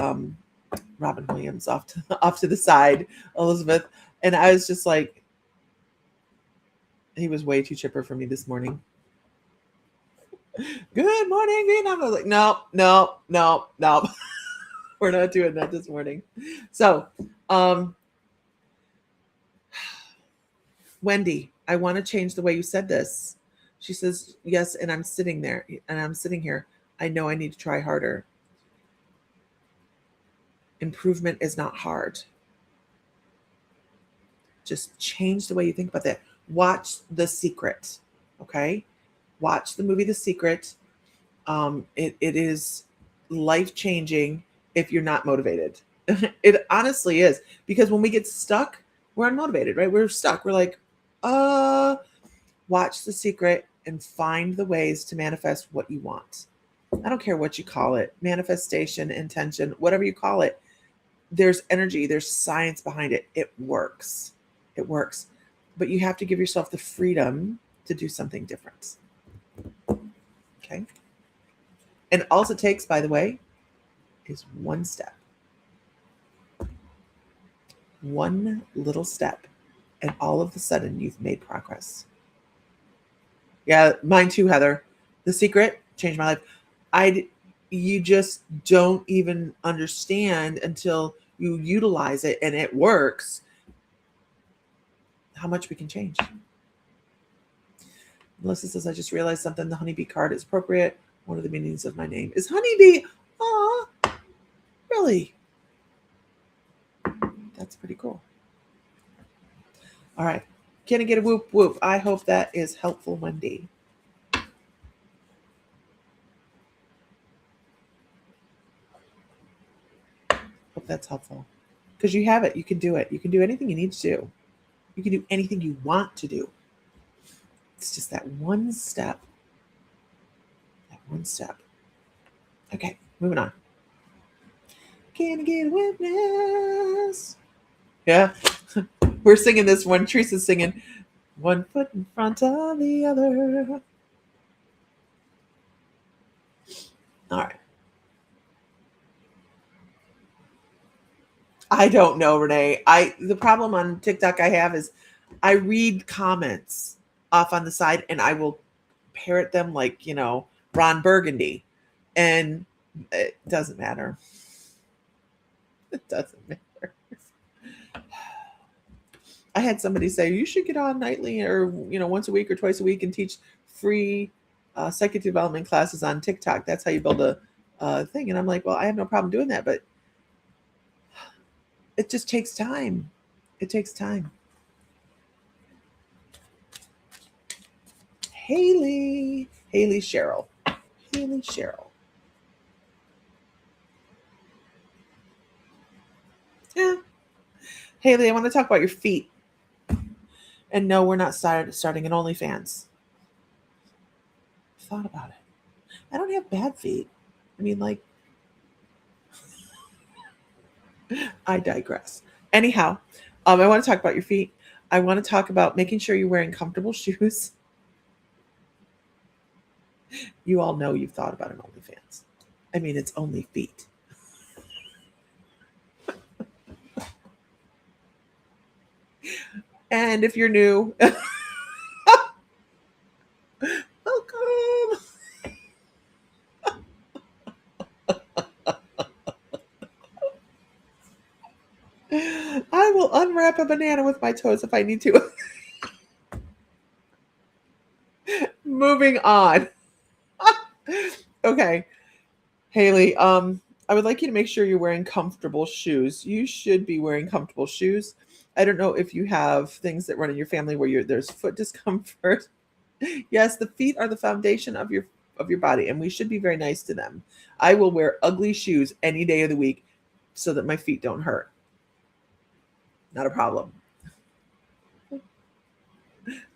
Robin Williams off to the side, Elizabeth, and I was just like, he was way too chipper for me this morning. Good morning, Vietnam. I was like, no. We're not doing that this morning. So, Wendy, I want to change the way you said this. She says, yes, and I'm sitting there, and I'm sitting here. I know I need to try harder. Improvement is not hard. Just change the way you think about that. Watch The Secret, okay? Watch the movie The Secret. It is life-changing if you're not motivated. It honestly is, because when we get stuck, we're unmotivated, right? We're stuck. We're like, watch The Secret and find the ways to manifest what you want. I don't care what you call it, manifestation, intention, whatever you call it. There's energy, there's science behind it. It works. It works. But you have to give yourself the freedom to do something different. Okay? And all it takes, by the way, is one step. One little step. And all of a sudden, you've made progress. Yeah, mine too, Heather. The Secret changed my life. You just don't even understand until you utilize it and it works how much we can change. Melissa says, I just realized something. The honeybee card is appropriate. One of the meanings of my name is honeybee. Aw, really? That's pretty cool. All right. Can I get a whoop whoop? I hope that is helpful, Wendy. Hope that's helpful. Because you have it. You can do it. You can do anything you need to do. You can do anything you want to do. It's just that one step. That one step. Okay, moving on. Can I get a witness? Yeah. We're singing this one. Teresa's singing one foot in front of the other. All right. I don't know, Renee. The problem on TikTok I have is I read comments off on the side and I will parrot them like, Ron Burgundy. And it doesn't matter. It doesn't matter. I had somebody say, you should get on nightly or, once a week or twice a week and teach free psychic development classes on TikTok. That's how you build a thing. And I'm like, well, I have no problem doing that, but it just takes time. It takes time. Haley. Haley Cheryl. Haley Cheryl. Yeah. Haley, I want to talk about your feet. And no, we're not starting an OnlyFans. Thought about it. I don't have bad feet. I mean, like, I digress. Anyhow, I want to talk about your feet. I want to talk about making sure you're wearing comfortable shoes. You all know you've thought about an OnlyFans. I mean, it's only feet. And if you're new, welcome. I will unwrap a banana with my toes if I need to. Moving on. Okay. Haley, I would like you to make sure you're wearing comfortable shoes. You should be wearing comfortable shoes. I don't know if you have things that run in your family where there's foot discomfort. Yes, the feet are the foundation of your body, and we should be very nice to them. I will wear ugly shoes any day of the week so that my feet don't hurt. Not a problem.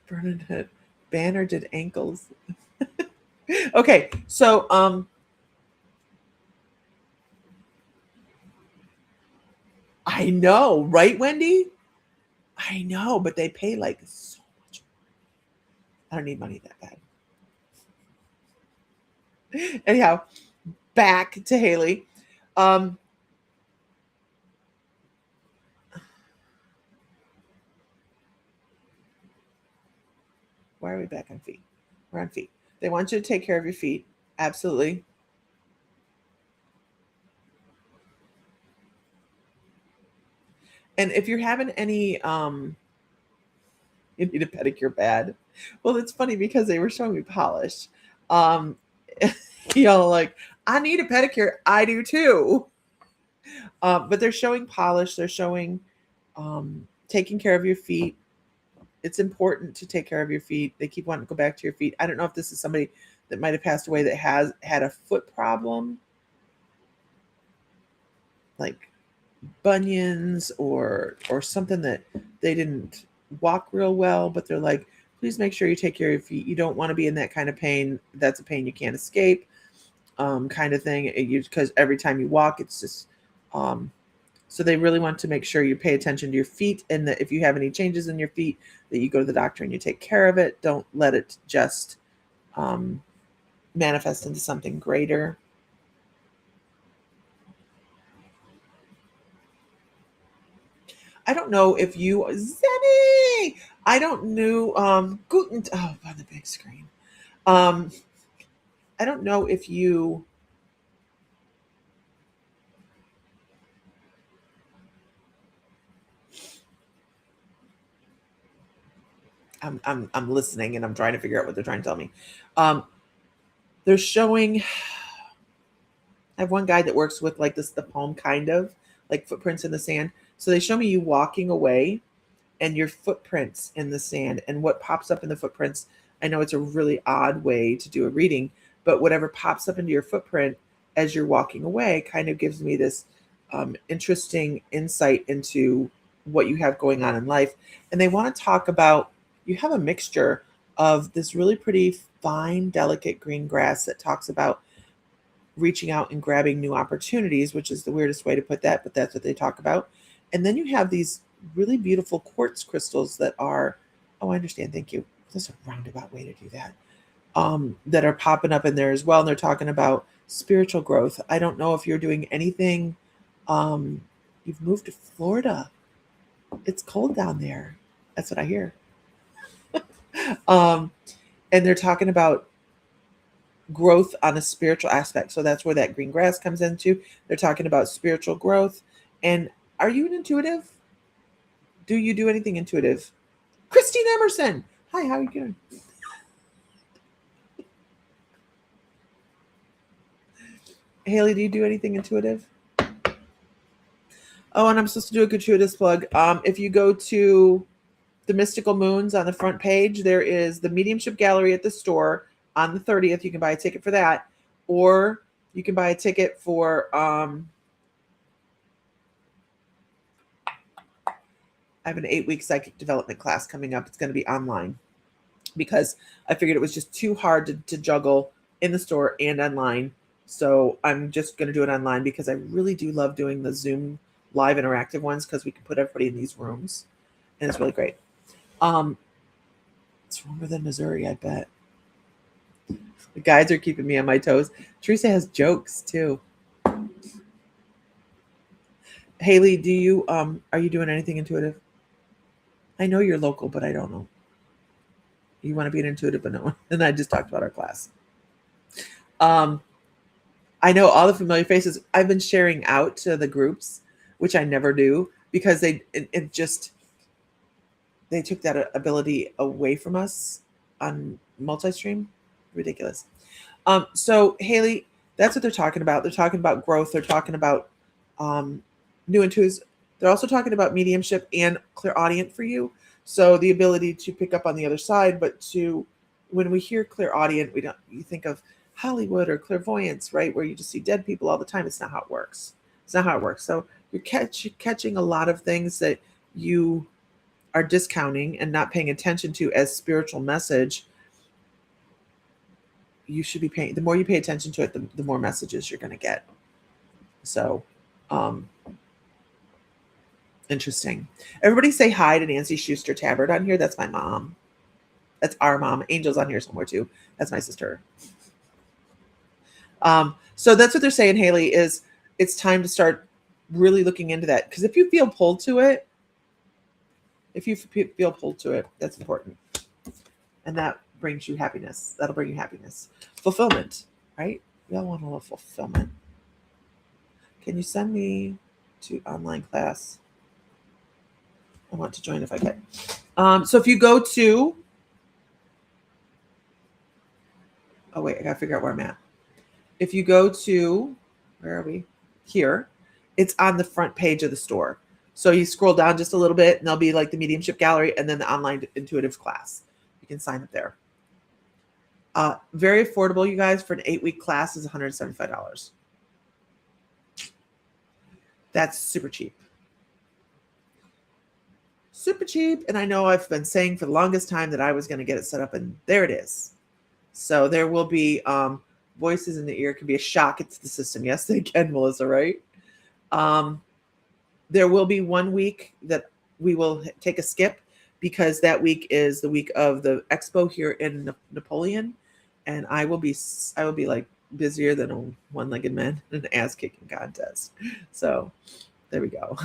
Bernadette Banner did ankles. Okay, so I know, right, Wendy? I know, but they pay like so much. I don't need money that bad. Anyhow, back to Haley. Why are we back on feet? We're on feet. They want you to take care of your feet. Absolutely. And if you're having any you need a pedicure bad. Well, it's funny because they were showing me polish. Um y'all are like, I need a pedicure. I do too. But they're showing polish, they're showing taking care of your feet. It's important to take care of your feet. They keep wanting to go back to your feet. I don't know if this is somebody that might have passed away that has had a foot problem, like bunions or something that they didn't walk real well, but they're like, please make sure you take care of your feet. You don't want to be in that kind of pain. That's a pain you can't escape, kind of thing. Because every time you walk, it's just so they really want to make sure you pay attention to your feet, and that if you have any changes in your feet, that you go to the doctor and you take care of it. Don't let it just manifest into something greater. I don't know if you, Zenny, I don't know, Guten, oh, on the big screen. Um, I don't know if you, I'm listening and I'm trying to figure out what they're trying to tell me. They're showing, I have one guy that works with like this, the poem kind of like footprints in the sand. So they show me you walking away and your footprints in the sand and what pops up in the footprints. I know it's a really odd way to do a reading, but whatever pops up into your footprint as you're walking away kind of gives me this interesting insight into what you have going on in life. And they want to talk about, you have a mixture of this really pretty fine, delicate green grass that talks about reaching out and grabbing new opportunities, which is the weirdest way to put that, but that's what they talk about. And then you have these really beautiful quartz crystals that are, oh, I understand. Thank you. That's a roundabout way to do that. That are popping up in there as well. And they're talking about spiritual growth. I don't know if you're doing anything. You've moved to Florida. It's cold down there. That's what I hear. And they're talking about growth on a spiritual aspect. So that's where that green grass comes into. They're talking about spiritual growth. And are you an intuitive? Do you do anything intuitive? Christine Emerson. Hi, how are you doing? Haley, do you do anything intuitive? Oh, and I'm supposed to do a gratuitous plug. If you go to the mystical moons on the front page. There is the mediumship gallery at the store on the 30th. You can buy a ticket for that, or you can buy a ticket for I have an 8-week psychic development class coming up. It's going to be online because I figured it was just too hard to juggle in the store and online. So I'm just going to do it online because I really do love doing the Zoom live interactive ones because we can put everybody in these rooms and it's really great. It's warmer than Missouri, I bet. The guides are keeping me on my toes. Teresa has jokes too. Haley, do you are you doing anything intuitive? I know you're local, but I don't know. You want to be an intuitive, but no. And I just talked about our class. I know all the familiar faces. I've been sharing out to the groups, which I never do because they took that ability away from us on multi-stream. Ridiculous. So Haley, that's what they're talking about. They're talking about growth. They're talking about new intuitives. They're also talking about mediumship and clairaudient for you. So the ability to pick up on the other side, but when we hear clairaudient, you think of Hollywood or clairvoyance, right? Where you just see dead people all the time. It's not how it works. It's not how it works. So you're catching a lot of things that you are discounting and not paying attention to as spiritual message. You should be paying, the more you pay attention to it, the more messages you're going to get. So, interesting. Everybody say hi to Nancy Schuster Tabard on here. That's my mom. That's our mom. Angel's on here somewhere too. That's my sister. So that's what they're saying, Haley, is it's time to start really looking into that. Because if you feel pulled to it, that's important. And that brings you happiness. That'll bring you happiness. Fulfillment, right? We all want a little fulfillment. Can you send me to online class? I want to join if I can. So if you go to, oh wait, I gotta figure out where I'm at. If you go to, where are we? Here, it's on the front page of the store. So you scroll down just a little bit and there'll be like the mediumship gallery and then the online intuitive class. You can sign up there. Very affordable, you guys, for an 8-week class is $175. That's super cheap. Super cheap. And I know I've been saying for the longest time that I was going to get it set up, and there it is. So there will be voices in the ear. It can be a shock to the system. Yes, they can, Melissa, right? There will be 1 week that we will take a skip because that week is the week of the expo here in Napoleon. And I will be like busier than a one-legged man in an ass-kicking contest. So there we go.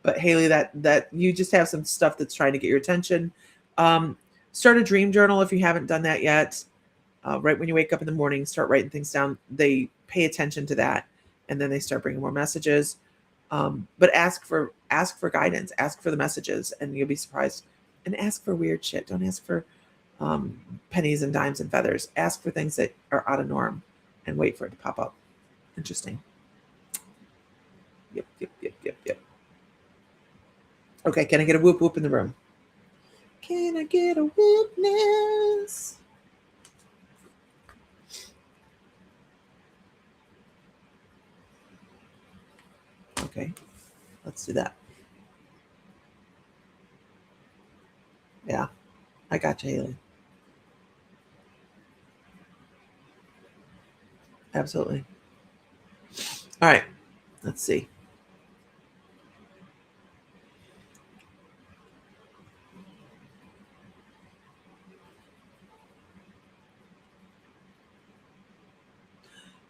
But Haley, that you just have some stuff that's trying to get your attention. Start a dream journal if you haven't done that yet. Right when you wake up in the morning, start writing things down. They pay attention to that, and then they start bringing more messages. But ask for guidance. Ask for the messages, and you'll be surprised. And ask for weird shit. Don't ask for pennies and dimes and feathers. Ask for things that are out of norm, and wait for it to pop up. Interesting. Yep. Okay, can I get a whoop whoop in the room? Can I get a witness? Okay, let's do that. Yeah, I got you, Haley. Absolutely. All right, let's see.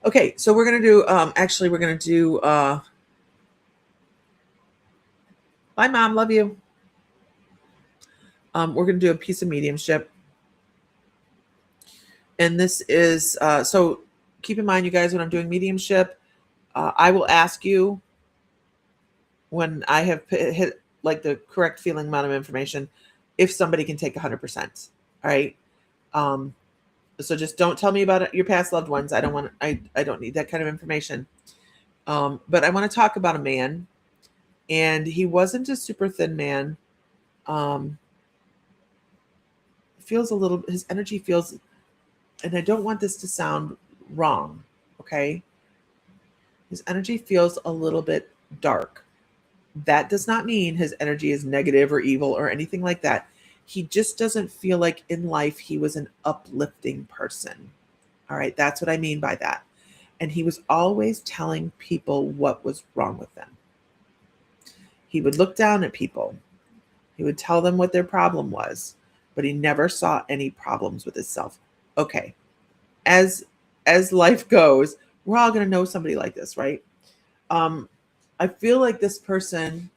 Okay, so we're going to do, bye, Mom, love you. We're going to do a piece of mediumship. And this is, so keep in mind, you guys, when I'm doing mediumship, I will ask you when I have hit like the correct feeling amount of information, if somebody can take 100%. All right. So just don't tell me about your past loved ones. I don't need that kind of information. But I want to talk about a man, and he wasn't a super thin man. Feels a little, his energy feels, and I don't want this to sound wrong, okay? His energy feels a little bit dark. That does not mean his energy is negative or evil or anything like that. He just doesn't feel like in life he was an uplifting person. All right, that's what I mean by that. And he was always telling people what was wrong with them. He would look down at people. He would tell them what their problem was, but he never saw any problems with himself. Okay. As life goes, we're all going to know somebody like this, right? I feel like this person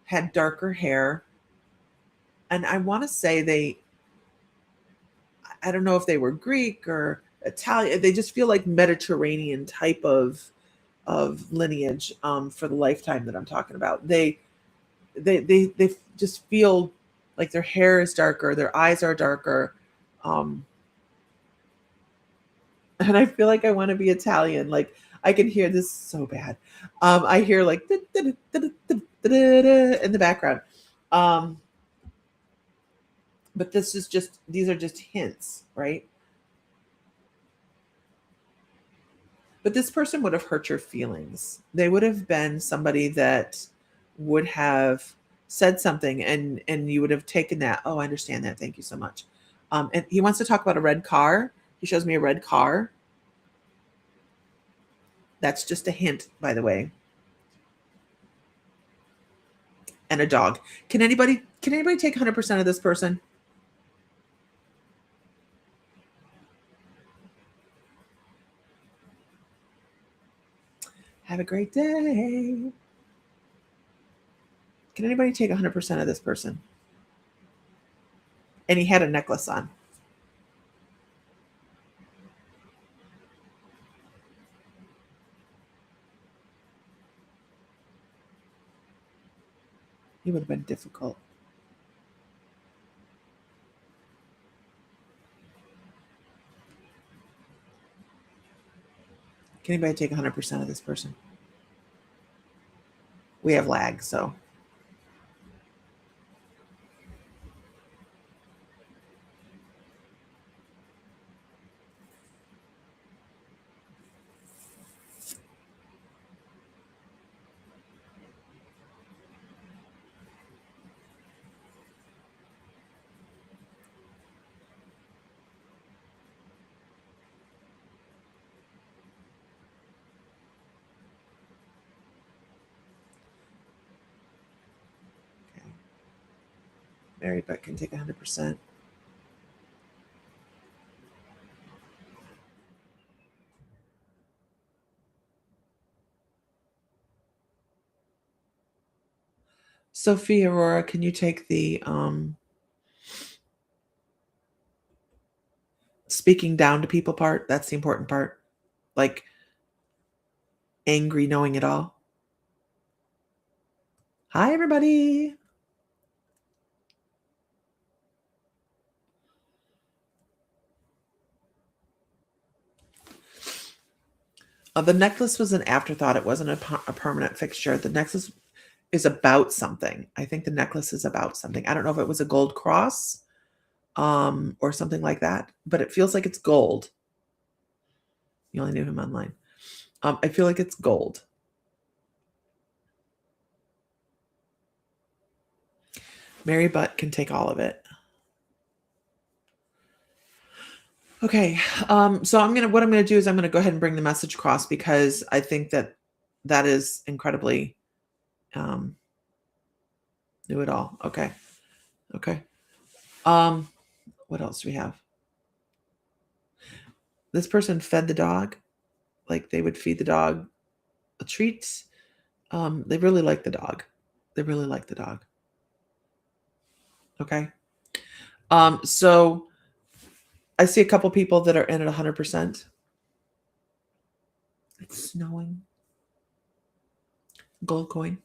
had darker hair, and I want to say I don't know if they were Greek or Italian. They just feel like Mediterranean type of lineage for the lifetime that I'm talking about. They just feel like their hair is darker, their eyes are darker, and I feel like I want to be Italian. Like I can hear this so bad. I hear like in the background. But these are just hints, right? But this person would have hurt your feelings. They would have been somebody that would have said something and you would have taken that. Oh, I understand that. Thank you so much. And he wants to talk about a red car. He shows me a red car. That's just a hint, by the way. And a dog. Can anybody take 100% of this person? Have a great day. Can anybody take 100% of this person? And he had a necklace on. He would have been difficult. Can anybody take 100% of this person? We have lag, so. Mary Beck can take 100%. Sophie Aurora, can you take the speaking down to people part? That's the important part. Like angry knowing it all. Hi, everybody. The necklace was an afterthought. It wasn't a permanent fixture. The necklace is about something. I think the necklace is about something. I don't know if it was a gold cross or something like that, but it feels like it's gold. You only knew him online. I feel like it's gold. Mary Butt can take all of it. Okay. So what I'm gonna do is I'm gonna go ahead and bring the message across because I think that is incredibly knew it all. Okay. Okay. What else do we have? This person fed the dog. Like they would feed the dog treats. They really like the dog. They really like the dog. Okay. So I see a couple people that are in at 100%. It's snowing. Gold coin.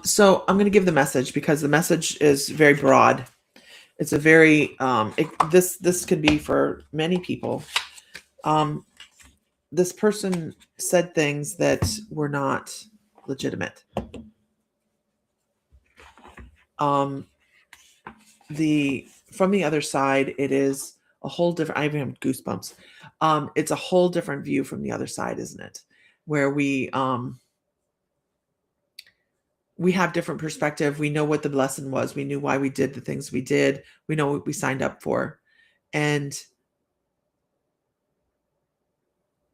So I'm going to give the message because the message is very broad. It's a very this could be for many people. this person said things that were not legitimate. From the other side, it is a whole different. I even have goosebumps. It's a whole different view from the other side, isn't it? Where we have different perspective. We know what the lesson was. We knew why we did the things we did. We know what we signed up for, and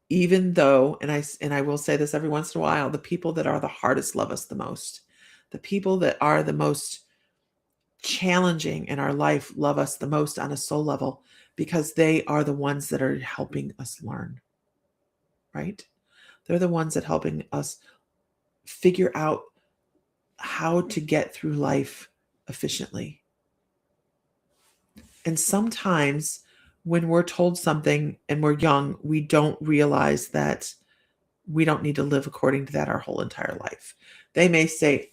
even though, and I will say this every once in a while, the people that are the hardest love us the most. The people that are the most challenging in our life love us the most on a soul level, because they are the ones that are helping us learn, right? They're the ones that helping us figure out how to get through life efficiently. And sometimes when we're told something and we're young, we don't realize that we don't need to live according to that our whole entire life. They may say,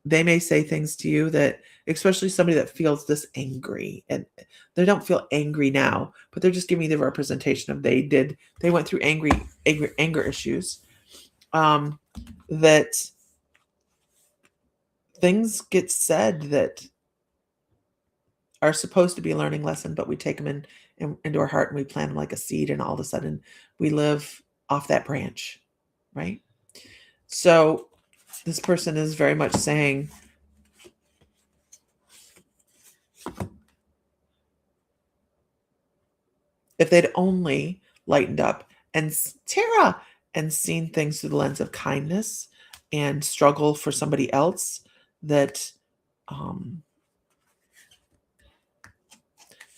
they may say things to you that, especially somebody that feels this angry, and they don't feel angry now, but they're just giving you the representation of they went through anger issues, that things get said that are supposed to be a learning lesson, but we take them into our heart and we plant them like a seed, and all of a sudden we live off that branch, right? So this person is very much saying, if they'd only lightened up and Tara and seen things through the lens of kindness and struggle for somebody else, that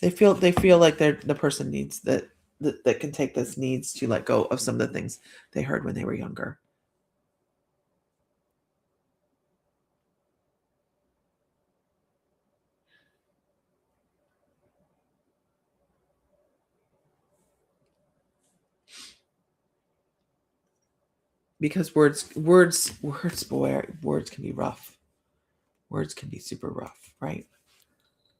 they feel like they're the person needs that can take this needs to let go of some of the things they heard when they were younger. Because words boy, words can be rough. Words can be super rough, right?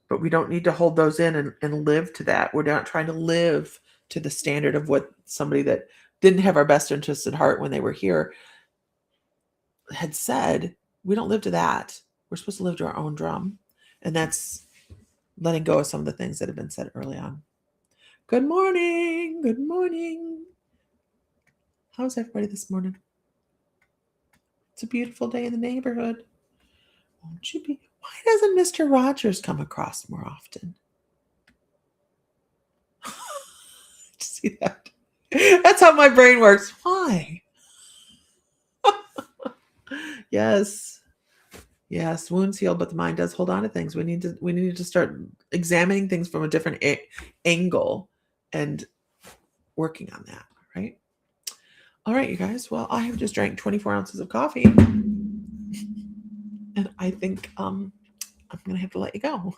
But we don't need to hold those in and live to that. We're not trying to live to the standard of what somebody that didn't have our best interests at heart when they were here had said. We don't live to that. We're supposed to live to our own drum. And that's letting go of some of the things that have been said early on. Good morning. Good morning. How's everybody this morning? It's a beautiful day in the neighborhood. Won't you be? Why doesn't Mr. Rogers come across more often? See that? That's how my brain works. Why? Yes. Yes, wounds heal, but the mind does hold on to things. We need to start examining things from a different angle and working on that, right? All right, you guys. Well, I have just drank 24 ounces of coffee, and I think I'm gonna have to let you go.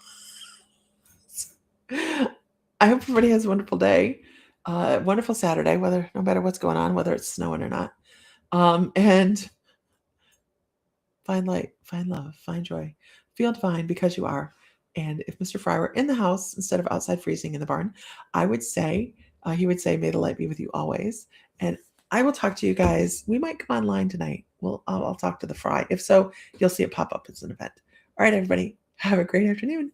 I hope everybody has a wonderful day, wonderful Saturday, no matter what's going on, whether it's snowing or not. And find light, find love, find joy, feel divine because you are. And if Mr. Fry were in the house instead of outside freezing in the barn, I would say, he would say, may the light be with you always. And I will talk to you guys. We might come online tonight. I'll talk to the Fry. If so, you'll see it pop up as an event. All right, everybody, have a great afternoon.